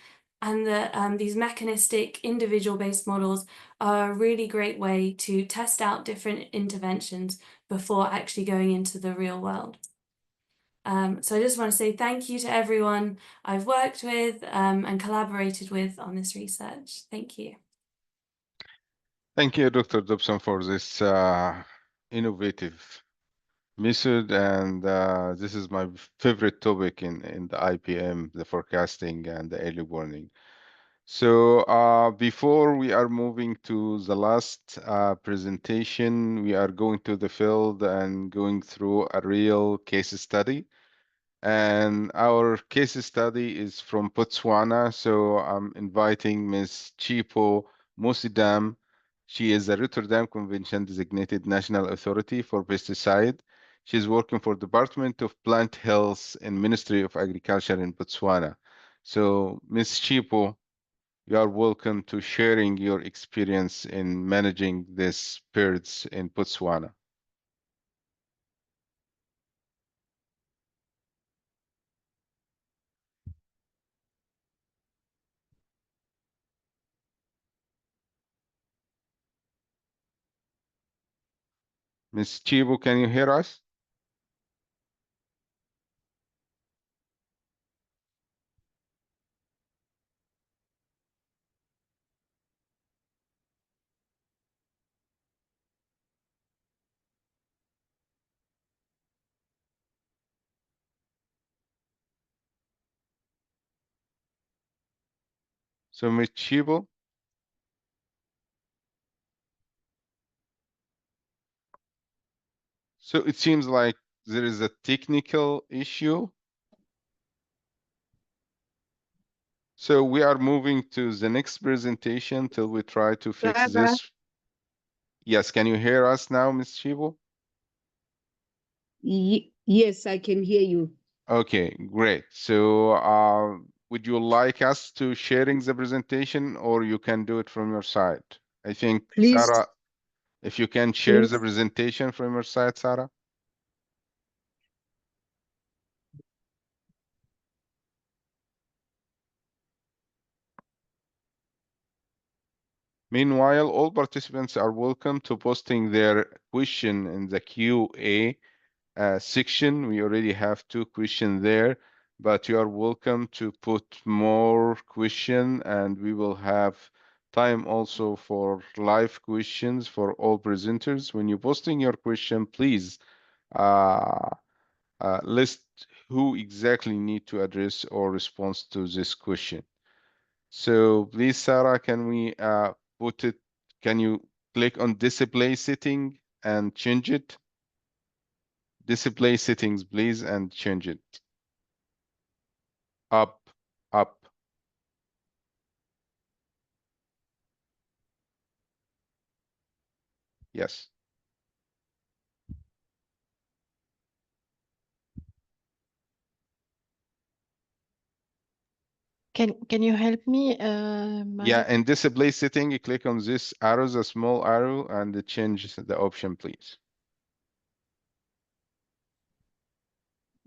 H: and that these mechanistic individual-based models are a really great way to test out different interventions before actually going into the real world. So I just want to say thank you to everyone I've worked with and collaborated with on this research. Thank you.
A: Thank you, Dr. Dobson, for this innovative method, and this is my favorite topic in the IPM, the forecasting and the early warning. So before we are moving to the last presentation, we are going to the field and going through a real case study. And our case study is from Botswana. So I'm inviting Ms. Chipo Mosidam. She is a Rotterdam Convention designated national authority for pesticide. She's working for Department of Plant Health and Ministry of Agriculture in Botswana. So Ms. Chipo, you are welcome to sharing your experience in managing these birds in Botswana. Ms. Chibo, can you hear us? So Ms. Chibo, So it seems like there is a technical issue. So we are moving to the next presentation till we try to fix
I: Sarah?
A: this. Yes, can you hear us now, Ms. Chibo?
I: Yes, I can hear you.
A: Okay, great. So would you like us to sharing the presentation or you can do it from your side? I think,
I: Please.
A: Sarah, if you can share the
I: Please.
A: presentation from your side, Sarah. Meanwhile, all participants are welcome to posting their question in the QA section. We already have 2 questions there, but you are welcome to put more question and we will have time also for live questions for all presenters. When you're posting your question, please list who exactly need to address or respond to this question. So please, Sarah, can we put it, can you click on display setting and change it? Display settings, please, and change it. Up. Yes.
I: Can you help me?
A: Yeah, in display setting, you click on this arrow, the small arrow, and change the option, please.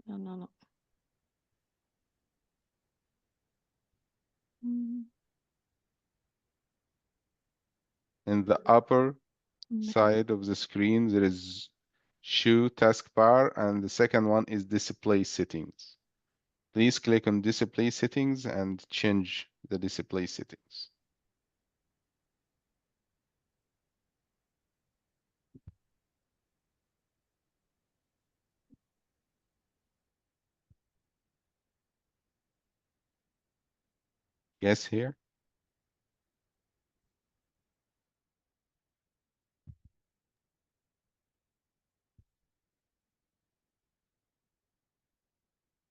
I: No.
A: In the upper side of the screen, there is show taskbar, and the second one is display settings. Please click on display settings and change the display settings. Yes, here.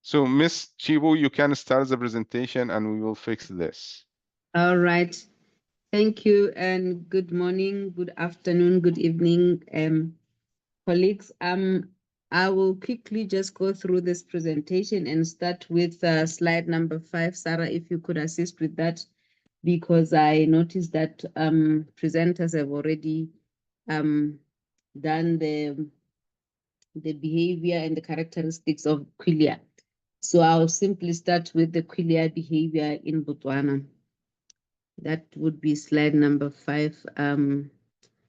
A: So, Miss Chibu, you can start the presentation and we will fix this.
I: All right. Thank you and good morning, good afternoon, good evening, colleagues. I will quickly just go through this presentation and start with slide number 5. Sarah, if you could assist with that, because I noticed that presenters have already done the behavior and the characteristics of Quelea. So I'll simply start with the Quelea behavior in Botswana. That would be slide number 5,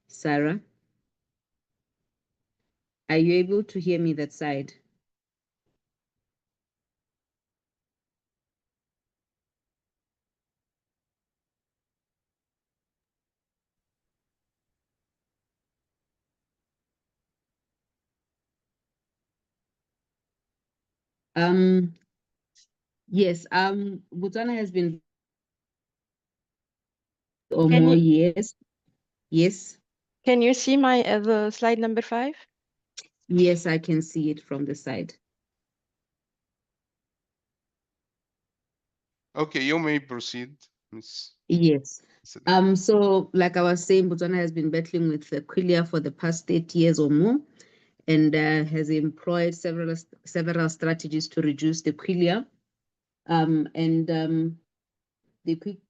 I: Sarah. Are you able to hear me that side? Yes, Botswana has been or more years. Yes.
J: Can you see my the slide number 5?
I: Yes, I can see it from the side.
A: Okay, you may proceed, Miss.
I: Yes. So like I was saying, Botswana has been battling with Quelea for the past 30 years or more, and has employed several strategies to reduce the Quelea. The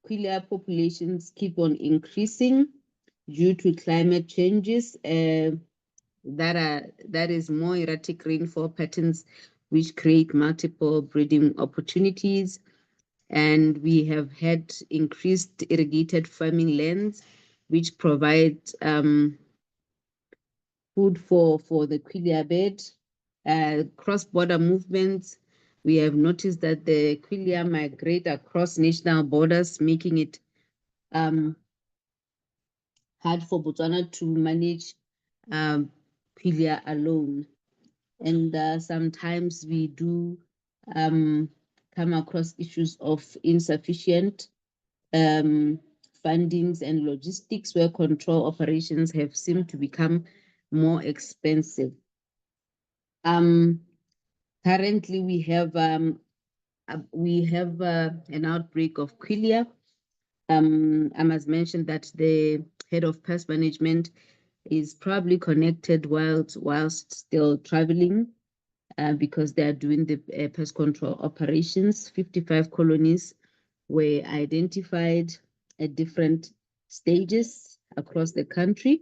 I: Quelea populations keep on increasing due to climate changes that is more erratic rainfall patterns, which create multiple breeding opportunities. And we have had increased irrigated farming lands, which provide food for the Quelea bird. Cross-border movements, we have noticed that the Quelea migrate across national borders, making it hard for Botswana to manage Quelea alone. And sometimes we do come across issues of insufficient fundings and logistics, where control operations have seemed to become more expensive. Currently, we have an outbreak of Quelea. I must mention that the head of pest management is probably connected whilst still traveling, because they are doing the pest control operations. 55 colonies were identified at different stages across the country.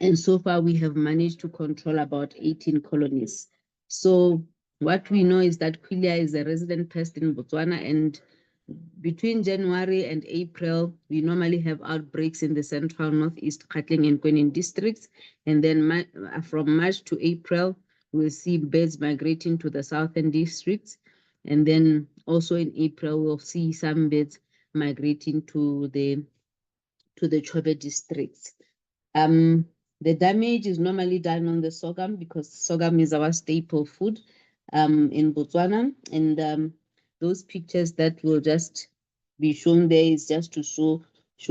I: And so far, we have managed to control about 18 colonies. So what we know is that Quelea is a resident pest in Botswana, and between January and April, we normally have outbreaks in the central, northeast, Gauteng and Kwenin districts. And then from March to April, we'll see birds migrating to the southern districts. And then also in April, we'll see some birds migrating to the Chobe districts. The damage is normally done on the sorghum, because sorghum is our staple food in Botswana. And those pictures that will just be shown there is just to show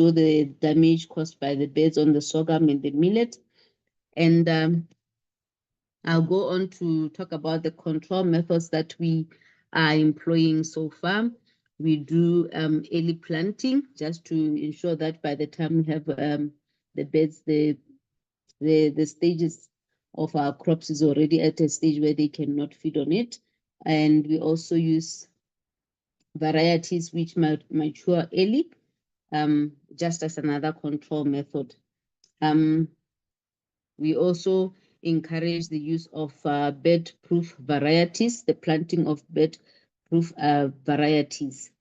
I: the damage caused by the birds on the sorghum and the millet. And I'll go on to talk about the control methods that we are employing so far. We do early planting, just to ensure that by the time we have the birds, the stages of our crops is already at a stage where they cannot feed on it. And we also use varieties which mature early, just as another control method. We also encourage the use of bird-proof varieties, the planting of bird-proof varieties.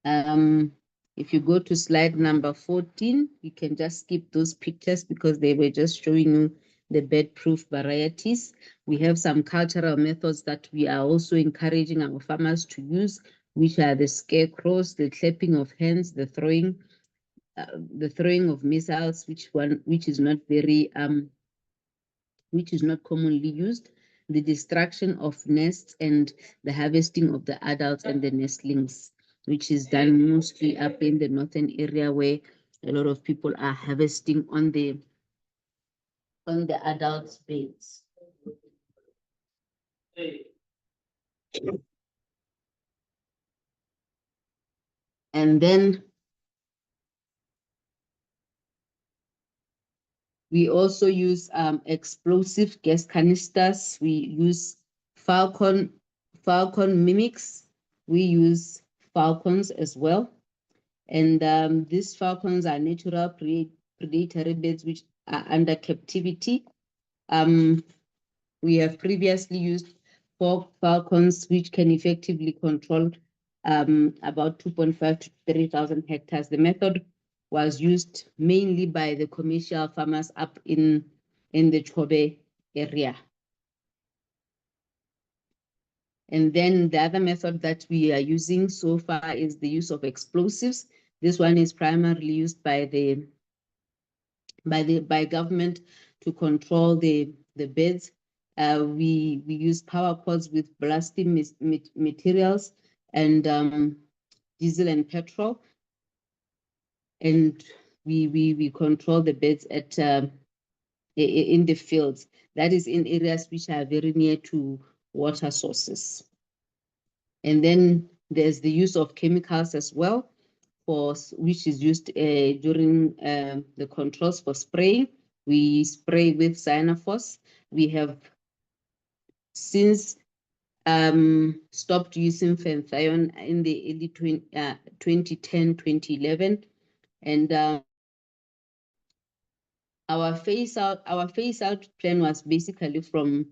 I: If you go to slide number 14, you can just skip those pictures because they were just showing you the bird-proof varieties. We have some cultural methods that we are also encouraging our farmers to use, which are the scarecrows, the clapping of hands, the throwing of missiles, which is not commonly used, the destruction of nests, and the harvesting of the adults and the nestlings, which is done mostly up in the northern area, where a lot of people are harvesting on the adults' beds. And then we also use explosive gas canisters. We use falcon mimics. We use falcons as well. And these falcons are natural predatory birds which are under captivity. We have previously used 4 falcons which can effectively control about 2.5 to 3,000 hectares. The method was used mainly by the commercial farmers up in the Chobe area. And then the other method that we are using so far is the use of explosives. This one is primarily used by government to control the birds. We use power cords with blasting materials and diesel and petrol, and we control the birds at in the fields. That is in areas which are very near to water sources. And then there's the use of chemicals as well, which is used during the controls for spraying. We spray with cyanophos. We have since stopped using Fenthion in the early 2010, 2011. And our phase out plan was basically from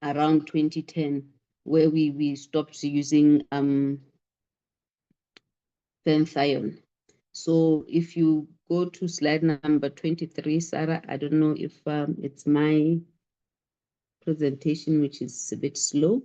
I: around 2010, where we stopped using Fenthion. So if you go to slide number 23, Sarah, I don't know if it's my presentation which is a bit slow.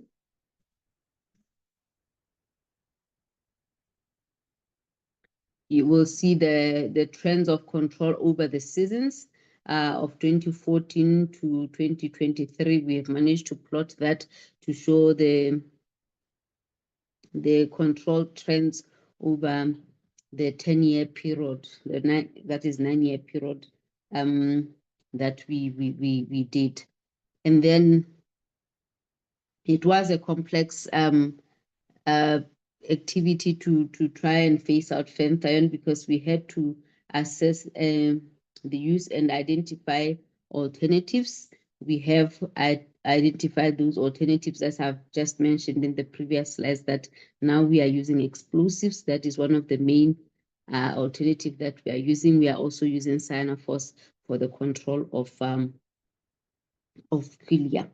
I: You will see the trends of control over the seasons of 2014 to 2023. We have managed to plot that to show the control trends over the 10-year period, that is 9-year period that we did. And then it was a complex activity to try and phase out Fenthion, because we had to assess the use and identify alternatives. We have identified those alternatives, as I've just mentioned in the previous slides, that now we are using explosives. That is one of the main alternative that we are using. We are also using cyanophos for the control of Quelea.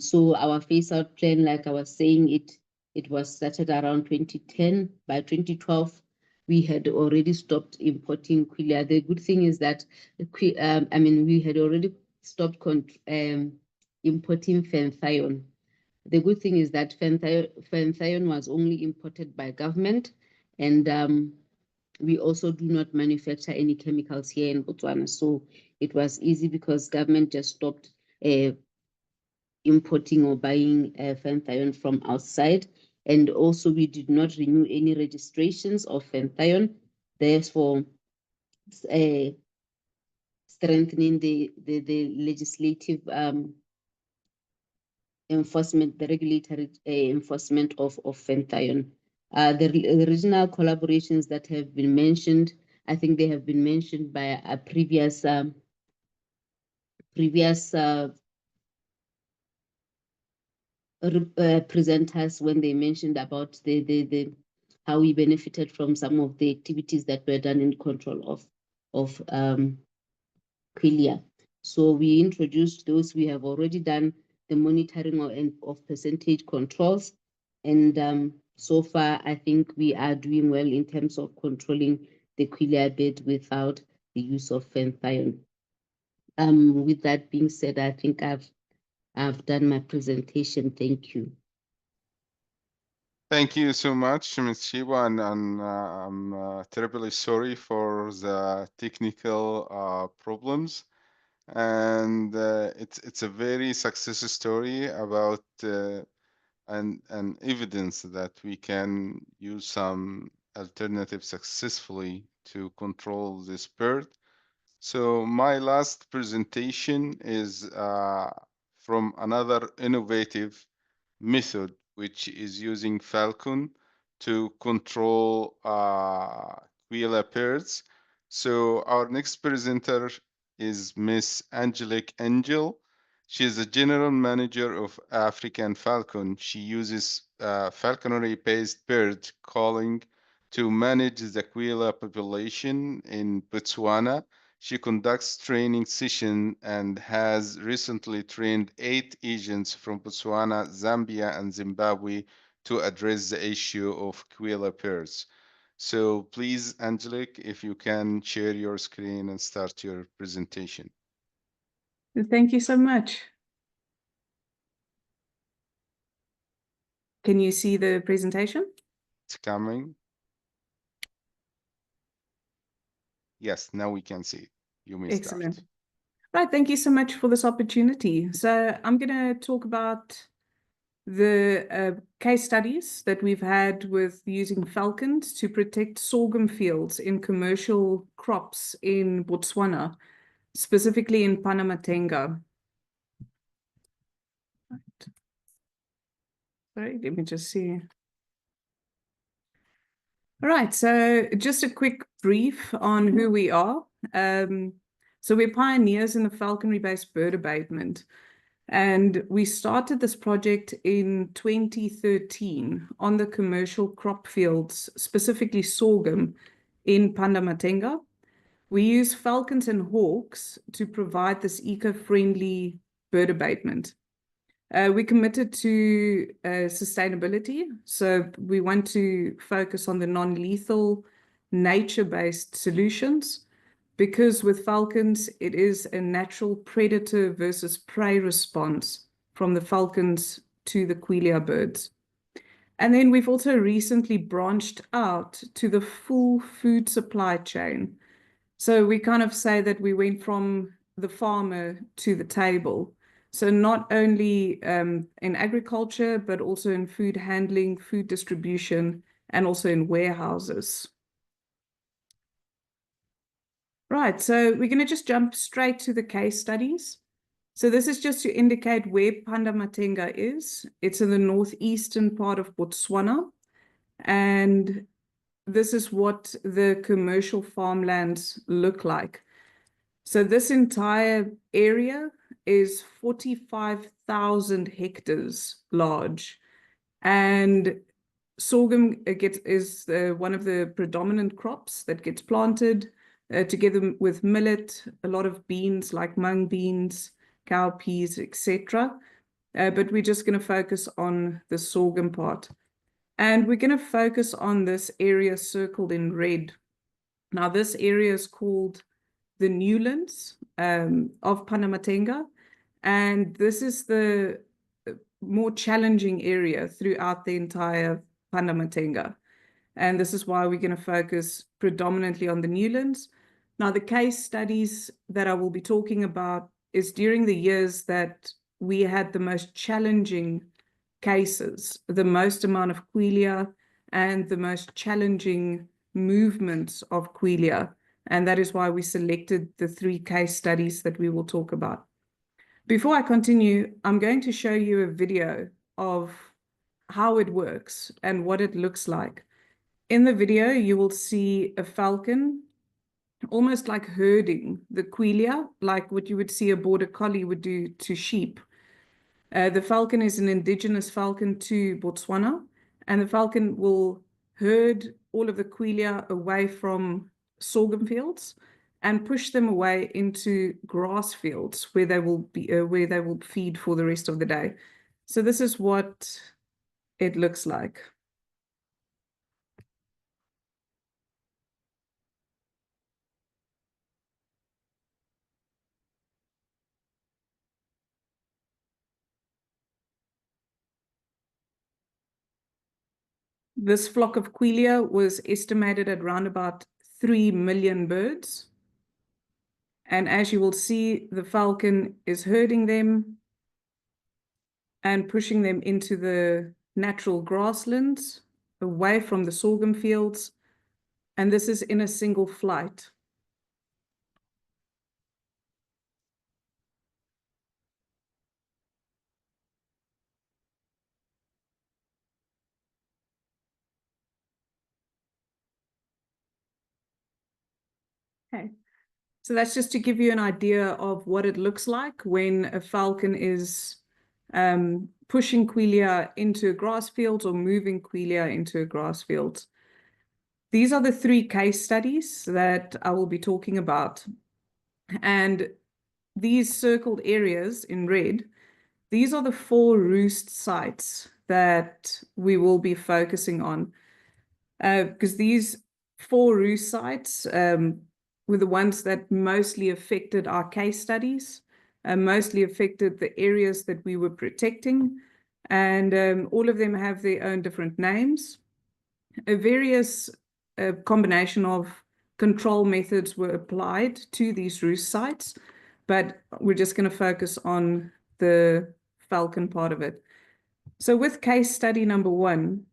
I: So our phase out plan, like I was saying, it was started around 2010. By 2012, we had already stopped importing Quelea. The good thing is that we had already stopped importing Fenthion. The good thing is that Fenthion was only imported by government, and we also do not manufacture any chemicals here in Botswana. So it was easy because government just stopped importing or buying Fenthion from outside. And also we did not renew any registrations of Fenthion, therefore strengthening the legislative enforcement, the regulatory enforcement of Fenthion. The regional collaborations that have been mentioned, I think they have been mentioned by a previous presenters when they mentioned about the how we benefited from some of the activities that were done in control of Quelea. So we introduced those. We have already done the monitoring of percentage controls, and so far I think we are doing well in terms of controlling the Quelea bed without the use of Fenthion. With that being said, I think I've done my presentation. Thank you.
A: Thank you so much, Ms. Shiba, and I'm terribly sorry for the technical problems. And it's a very success story about an evidence that we can use some alternative successfully to control this bird. So my last presentation is from another innovative method, which is using falcon to control Quelea birds. So our next presenter is Miss Angelique Angel. She is the general manager of African Falcon. She uses falconry-based bird calling to manage the Quelea population in Botswana. She conducts training sessions and has recently trained 8 agents from Botswana, Zambia, and Zimbabwe to address the issue of Quelea birds. So please, Angelique, if you can share your screen and start your presentation.
K: Thank you so much. Can you see the presentation?
A: It's coming. Yes, now we can see it. You may
K: Excellent.
A: start.
K: Right, thank you so much for this opportunity. So I'm going to talk about the case studies that we've had with using falcons to protect sorghum fields in commercial crops in Botswana, specifically in Panamatenga. Right. Sorry, let me just see. All right, so just a quick brief on who we are. So we're pioneers in the falconry-based bird abatement. And we started this project in 2013 on the commercial crop fields, specifically sorghum in Panamatenga. We use falcons and hawks to provide this eco-friendly bird abatement. We committed to sustainability, so we want to focus on the non-lethal, nature-based solutions, because with falcons, it is a natural predator versus prey response from the falcons to the Quelea birds. And then we've also recently branched out to the full food supply chain. So we kind of say that we went from the farmer to the table. So not only in agriculture, but also in food handling, food distribution, and also in warehouses. Right, so we're going to just jump straight to the case studies. So this is just to indicate where Pandamatenga is. It's in the northeastern part of Botswana. And this is what the commercial farmlands look like. So this entire area is 45,000 hectares large. And sorghum is one of the predominant crops that gets planted together with millet, a lot of beans like mung beans, cowpeas, etc. But we're just going to focus on the sorghum part. And we're going to focus on this area circled in red. Now, this area is called the Newlands of Pandamatenga. And this is the more challenging area throughout the entire Pandamatenga. And this is why we're going to focus predominantly on the Newlands. Now, the case studies that I will be talking about is during the years that we had the most challenging cases, the most amount of Quelea and the most challenging movements of Quelea. And that is why we selected the 3 case studies that we will talk about. Before I continue, I'm going to show you a video of how it works and what it looks like. In the video, you will see a falcon almost like herding the Quelea, like what you would see a border collie would do to sheep. The falcon is an indigenous falcon to Botswana, and the falcon will herd all of the Quelea away from sorghum fields and push them away into grass fields where they will feed for the rest of the day. So this is what it looks like. This flock of Quelea was estimated at around about 3 million birds. And as you will see, the falcon is herding them and pushing them into the natural grasslands away from the sorghum fields. And this is in a single flight. Okay. So that's just to give you an idea of what it looks like when a falcon is pushing Quelea into a grass field or moving Quelea into a grass field. These are the 3 case studies that I will be talking about. And these circled areas in red, these are the 4 roost sites that we will be focusing on. Because these 4 roost sites were the ones that mostly affected our case studies, mostly affected the areas that we were protecting, and all of them have their own different names. A various combination of control methods were applied to these roost sites, but we're just going to focus on the falcon part of it. So with case study number 1,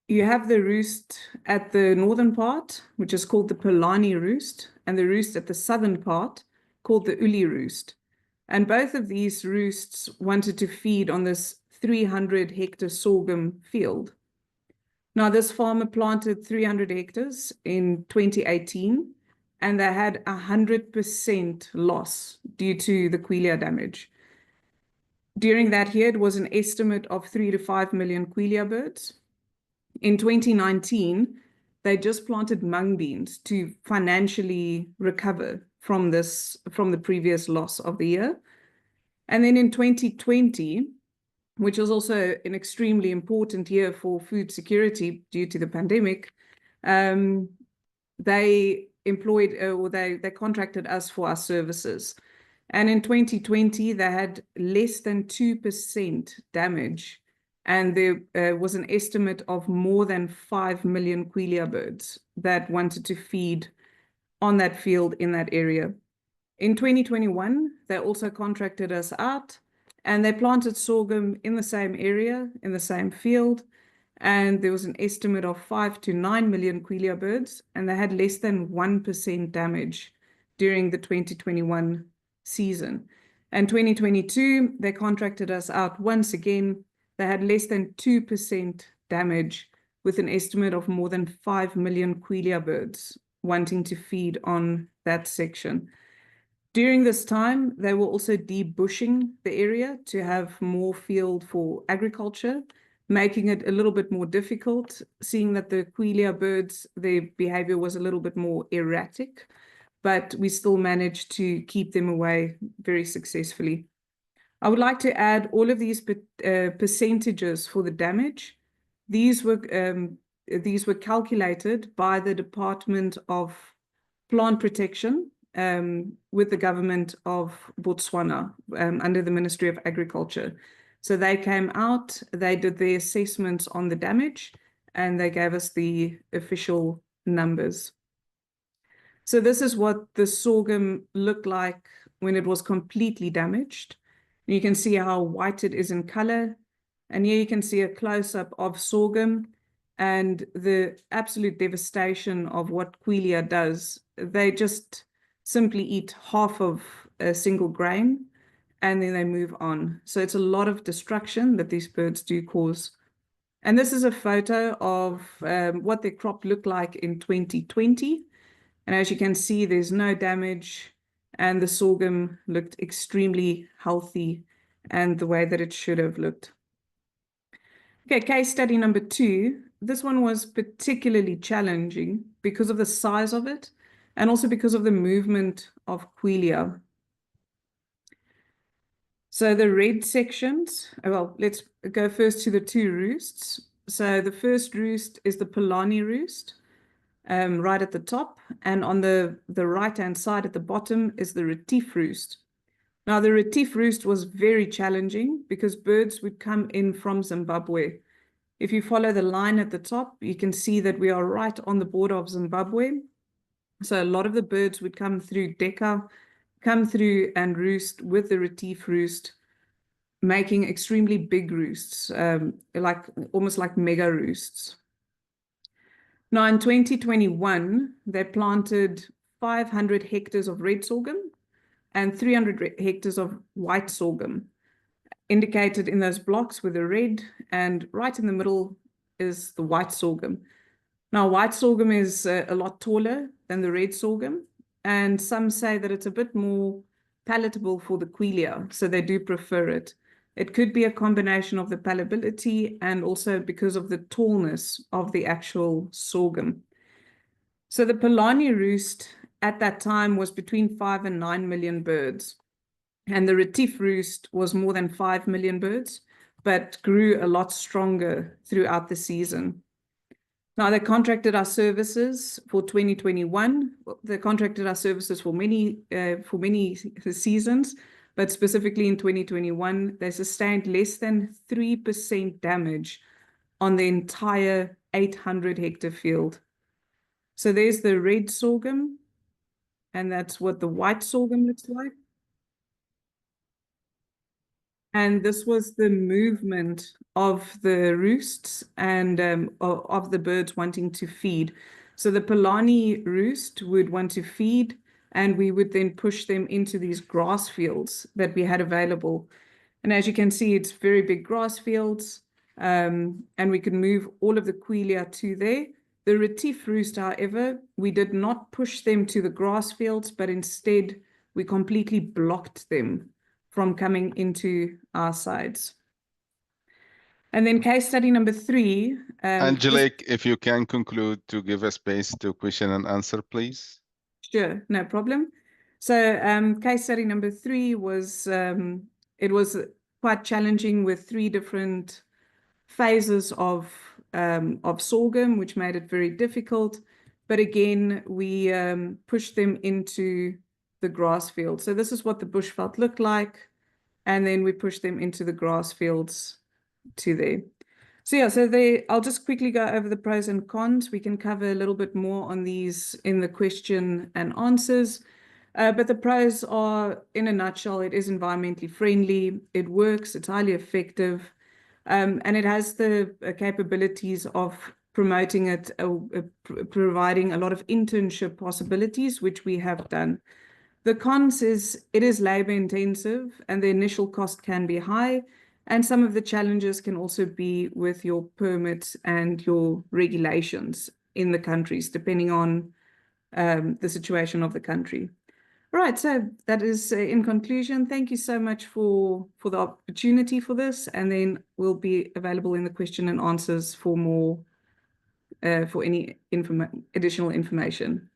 K: you have the roost at the northern part, which is called the Polani roost, and the roost at the southern part, called the Uli roost. And both of these roosts wanted to feed on this 300-hectare sorghum field. Now, this farmer planted 300 hectares in 2018, and they had 100% loss due to the Quelea damage. During that year, it was an estimate of 3 to 5 million Quelea birds. In 2019, they just planted mung beans to financially recover from the previous loss of the year. And then in 2020, which was also an extremely important year for food security due to the pandemic, they employed or they contracted us for our services. And in 2020, they had less than 2% damage. And there was an estimate of more than 5 million Quelea birds that wanted to feed on that field in that area. In 2021, they also contracted us out, and they planted sorghum in the same area, in the same field, and there was an estimate of 5 to 9 million Quelea birds, and they had less than 1% damage during the 2021 season. And 2022, they contracted us out once again. They had less than 2% damage, with an estimate of more than 5 million Quelea birds wanting to feed on that section. During this time, they were also debushing the area to have more field for agriculture, making it a little bit more difficult, seeing that the Quelea birds, their behavior was a little bit more erratic, but we still managed to keep them away very successfully. I would like to add all of these percentages for the damage. These were calculated by the Department of Plant Protection with the government of Botswana under the Ministry of Agriculture. So they came out, they did their assessments on the damage, and they gave us the official numbers. So this is what the sorghum looked like when it was completely damaged. You can see how white it is in color. And here you can see a close-up of sorghum and the absolute devastation of what Quelea does. They just simply eat half of a single grain and then they move on. So it's a lot of destruction that these birds do cause. And this is a photo of what their crop looked like in 2020. And as you can see, there's no damage and the sorghum looked extremely healthy and the way that it should have looked. Okay, case study number 2. This one was particularly challenging because of the size of it and also because of the movement of Quelea. So the red sections, well, let's go first to the 2 roosts. So the first roost is the Polani roost, right at the top, and on the right-hand side at the bottom is the Retief roost. Now, the Retief roost was very challenging because birds would come in from Zimbabwe. If you follow the line at the top, you can see that we are right on the border of Zimbabwe. So a lot of the birds would come through Decca, come through and roost with the Retief roost, making extremely big roosts, almost like mega roosts. Now, in 2021, they planted 500 hectares of red sorghum and 300 hectares of white sorghum, indicated in those blocks with the red, and right in the middle is the white sorghum. Now, white sorghum is a lot taller than the red sorghum, and some say that it's a bit more palatable for the Quelea, so they do prefer it. It could be a combination of the palatability and also because of the tallness of the actual sorghum. So the Polani roost at that time was between 5 and 9 million birds. And the Retief roost was more than 5 million birds, but grew a lot stronger throughout the season. Now, they contracted our services for 2021. They contracted our services for many seasons, but specifically in 2021, they sustained less than 3% damage on the entire 800-hectare field. So there's the red sorghum, and that's what the white sorghum looks like. And this was the movement of the roosts and of the birds wanting to feed. So the Polani roost would want to feed, and we would then push them into these grass fields that we had available. And as you can see, it's very big grass fields, and we could move all of the Quelea to there. The Retief roost, however, we did not push them to the grass fields, but instead we completely blocked them from coming into our sides. And then case study number 3.
A: Angelique, if you can conclude to give a space to question and answer, please.
K: Sure, no problem. So case study number 3 was, it was quite challenging with 3 different phases of sorghum, which made it very difficult. But again, we pushed them into the grass field. So this is what the bushveld looked like. And then we pushed them into the grass fields to there. So yeah, so I'll just quickly go over the pros and cons. We can cover a little bit more on these in the question and answers. But the pros are, in a nutshell, it is environmentally friendly, it works, it's highly effective, and it has the capabilities of promoting it, providing a lot of internship possibilities, which we have done. The cons is it is labor intensive and the initial cost can be high. And some of the challenges can also be with your permits and your regulations in the countries, depending on the situation of the country. All right, so that is in conclusion. Thank you so much for the opportunity for this, and then we'll be available in the question and answers for more for any additional information.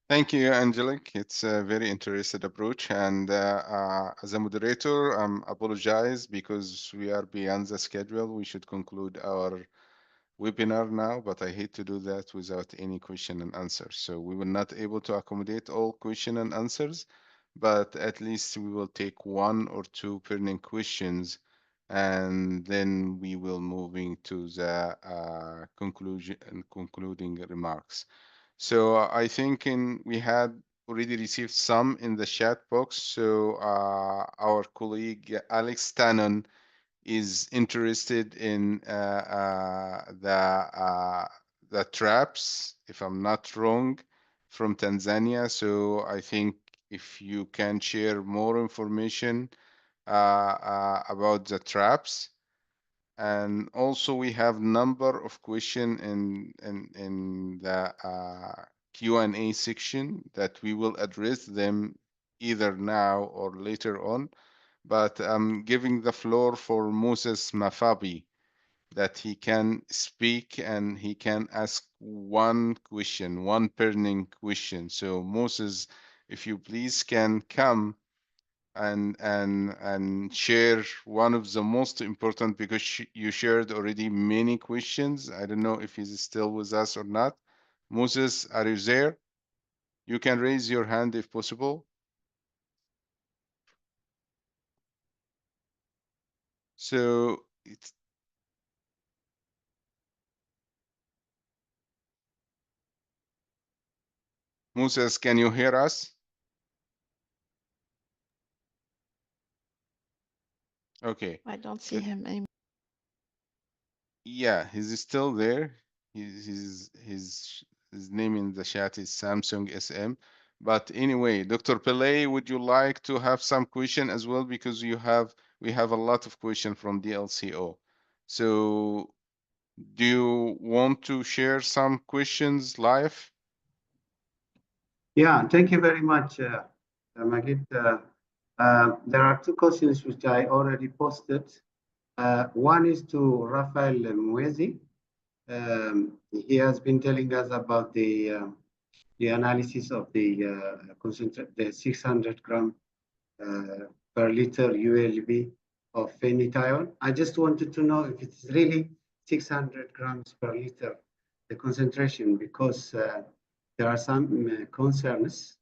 A: Thank you, Angelique. It's a very interested approach. And as a moderator, apologize because we are beyond the schedule. We should conclude our webinar now, but I hate to do that without any question and answer. So we were not able to accommodate all question and answers, but at least we will take 1 or 2 burning questions, and then we will moving to the conclusion and concluding remarks. So I think we had already received some in the chat box. So our colleague Alex Tannen is interested in the traps, if I'm not wrong, from Tanzania. So I think if you can share more information about the traps. And also we have number of question in the Q&A section that we will address them either now or later on. But I'm giving the floor for Moses Mafabi that he can speak and he can ask one question, one burning question. So Moses, if you please can come and share one of the most important, because you shared already many questions. I don't know if he's still with us or not. Moses, are you there? You can raise your hand if possible. So it's Moses, can you hear us? Okay.
J: I don't see him anymore.
A: Yeah, he's still there. His name in the chat is Samsung SM. But anyway, Dr. Pillay, would you like to have some question as well? Because we have a lot of question from DLCO. So do you want to share some questions live?
D: Yeah, thank you very much, Magid. There are 2 questions which I already posted. One is to Rafael Mwezi. He has been telling us about the analysis of the 600 gram per liter ULB of phenithion. I just wanted to know if it's really 600 grams per liter, the concentration, because there are some concerns,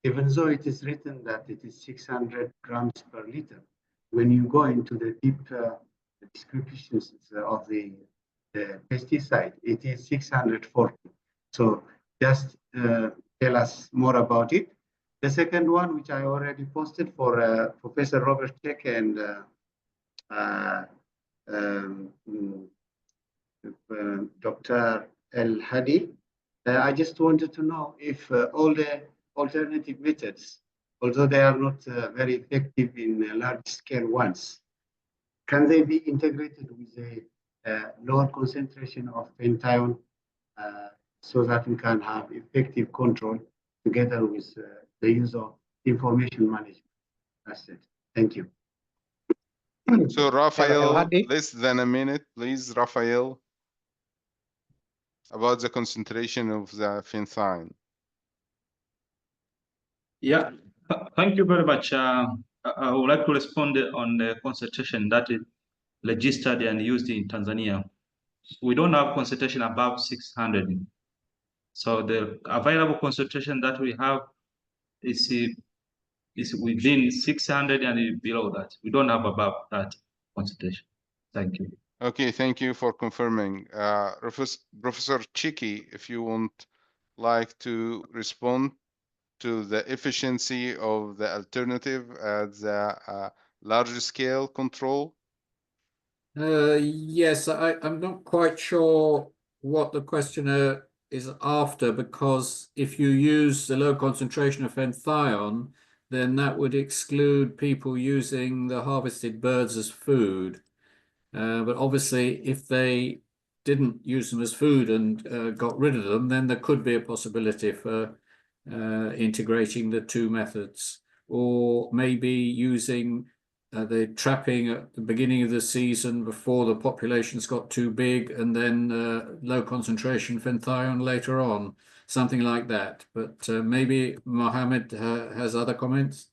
D: even though it is written that it is 600 grams per liter. When you go into the deep descriptions of the pesticide, it is 640. So just tell us more about it. The second one, which I already posted for Professor Robert Check and Dr. El Hadi, I just wanted to know if all the alternative methods, although they are not very effective in large scale ones, can they be integrated with a lower concentration of Fenthion so that we can have effective control together with the use of information management? That's it. Thank you.
A: So Rafael, less than a minute, please, Rafael, about the concentration of the Fenthion.
F: Yeah, thank you very much. I would like to respond on the concentration that is registered and used in Tanzania. We don't have concentration above 600. So the available concentration that we have is within 600 and below that. We don't have above that concentration. Thank you.
A: Okay, thank you for confirming. Professor Chiki, if you want like to respond to the efficiency of the alternative at the larger scale control?
G: Yes, I'm not quite sure what the questioner is after, because if you use the low concentration of Fenthion, then that would exclude people using the harvested birds as food. But obviously, if they didn't use them as food and got rid of them, then there could be a possibility for integrating the two methods, or maybe using the trapping at the beginning of the season before the populations got too big, and then low concentration Fenthion later on, something like that. But maybe Mohammed has other comments.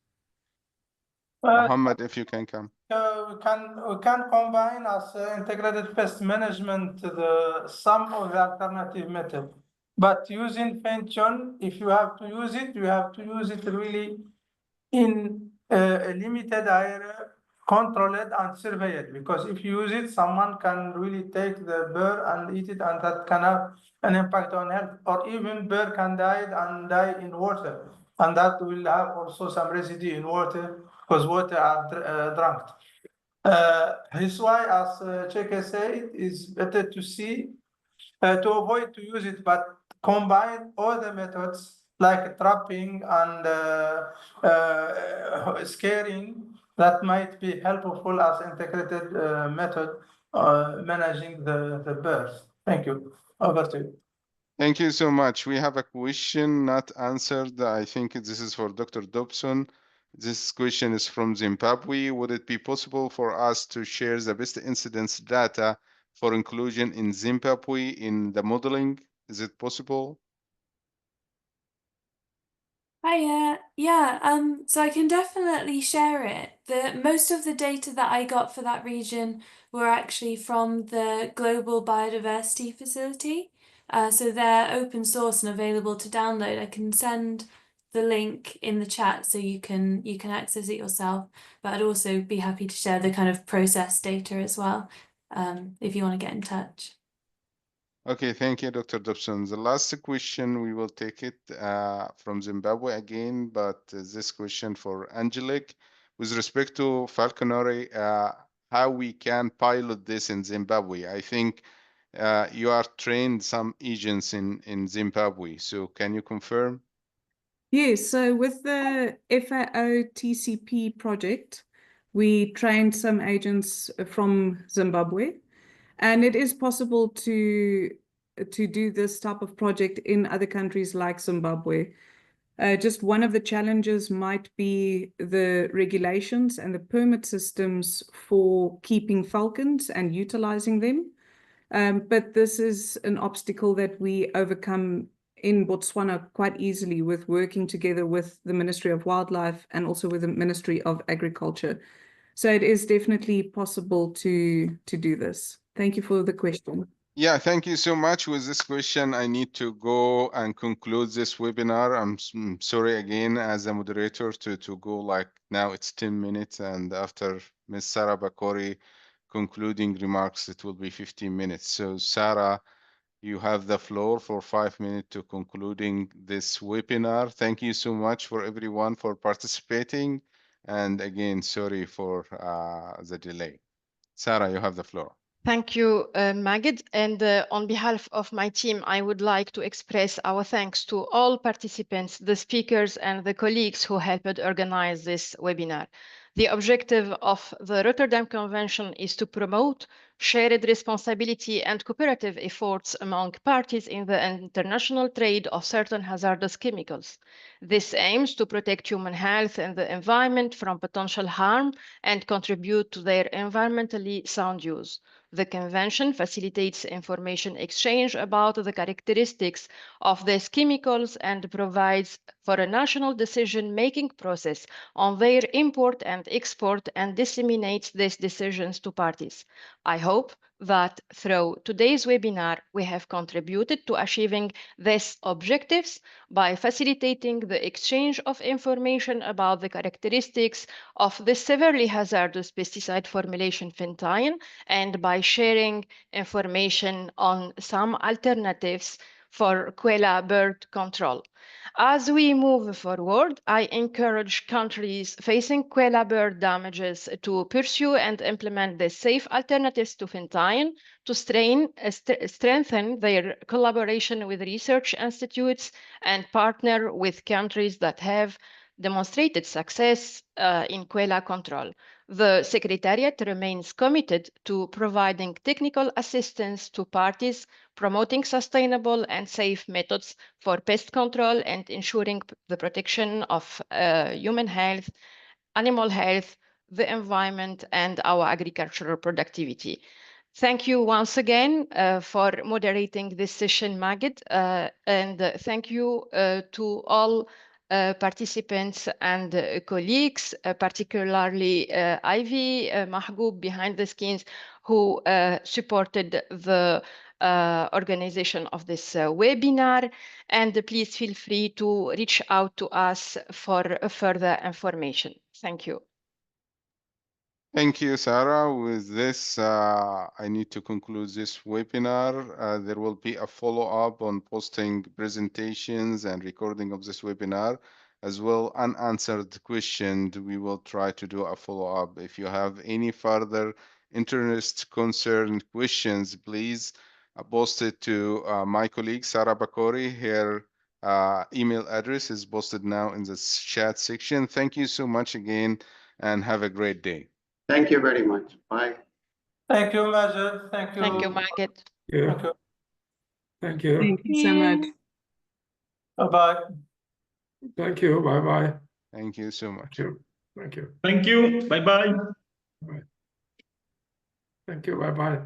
A: Mohammed, if you can come.
C: We can combine as integrated pest management some of the alternative method. But using Fenthion, if you have to use it, you have to use it really in a limited area, control it and survey it. Because if you use it, someone can really take the bird and eat it, and that can have an impact on health. Or even bird can die in water, and that will have also some residue in water because water are drunk. That's why, as Cheke said, it's better to to avoid to use it, but combine all the methods like trapping and scaring that might be helpful as integrated method managing the birds. Thank you. Over to you.
A: Thank you so much. We have a question not answered. I think this is for Dr. Dobson. This question is from Zimbabwe. Would it be possible for us to share the best incidence data for inclusion in Zimbabwe in the modeling? Is it possible?
H: Hiya. Yeah, so I can definitely share it. Most of the data that I got for that region were actually from the Global Biodiversity Facility. So they're open source and available to download. I can send the link in the chat so you can access it yourself. But I'd also be happy to share the kind of process data as well, if you want to get in touch.
A: Okay, thank you, Dr. Dobson. The last question, we will take it from Zimbabwe again, but this question for Angelique. With respect to falconry, how we can pilot this in Zimbabwe? I think you are trained some agents in Zimbabwe, so can you confirm?
K: Yes, so with the FAO TCP project, we trained some agents from Zimbabwe, and it is possible to do this type of project in other countries like Zimbabwe. Just one of the challenges might be the regulations and the permit systems for keeping falcons and utilizing them. But this is an obstacle that we overcome in Botswana quite easily with working together with the Ministry of Wildlife and also with the Ministry of Agriculture. So it is definitely possible to do this. Thank you for the question.
A: Yeah, thank you so much. With this question, I need to go and conclude this webinar. I'm sorry again as a moderator to go like now it's 10 minutes, and after Ms. Sarah Bakori concluding remarks, it will be 15 minutes. So Sarah, you have the floor for 5 minutes to concluding this webinar. Thank you so much for everyone for participating. And again, sorry for the delay. Sarah, you have the floor.
J: Thank you, Magid. And on behalf of my team, I would like to express our thanks to all participants, the speakers, and the colleagues who helped organize this webinar. The objective of the Rotterdam Convention is to promote shared responsibility and cooperative efforts among parties in the international trade of certain hazardous chemicals. This aims to protect human health and the environment from potential harm and contribute to their environmentally sound use. The Convention facilitates information exchange about the characteristics of these chemicals and provides for a national decision-making process on their import and export, and disseminates these decisions to parties. I hope that through today's webinar, we have contributed to achieving these objectives by facilitating the exchange of information about the characteristics of the severely hazardous pesticide formulation Fenthion, and by sharing information on some alternatives for Quelea bird control. As we move forward, I encourage countries facing Quelea bird damages to pursue and implement the safe alternatives to Fenthion, to strengthen their collaboration with research institutes and partner with countries that have demonstrated success in Quelea control. The Secretariat remains committed to providing technical assistance to parties, promoting sustainable and safe methods for pest control, and ensuring the protection of human health, animal health, the environment, and our agricultural productivity. Thank you once again for moderating this session, Magid, and thank you to all participants and colleagues, particularly Ivy, Mahgoub behind the scenes, who supported the organization of this webinar. And please feel free to reach out to us for further information. Thank you.
A: Thank you, Sarah. With this, I need to conclude this webinar. There will be a follow-up on posting presentations and recording of this webinar, as well unanswered questions. We will try to do a follow-up. If you have any further interest, concern, questions, please post it to my colleague, Sarah Bakori. Her email address is posted now in the chat section. Thank you so much again, and have a great day.
D: Thank you very much. Bye.
C: Thank you, Majid. Thank you.
J: Thank you, Magid.
E: Yeah.
C: Thank you.
E: Thank you.
K: Thank you so much.
C: Bye-bye.
E: Thank you. Bye-bye.
A: Thank you so much.
E: Thank you. Thank you.
F: Thank you. Bye-bye.
E: Thank you. Bye-bye.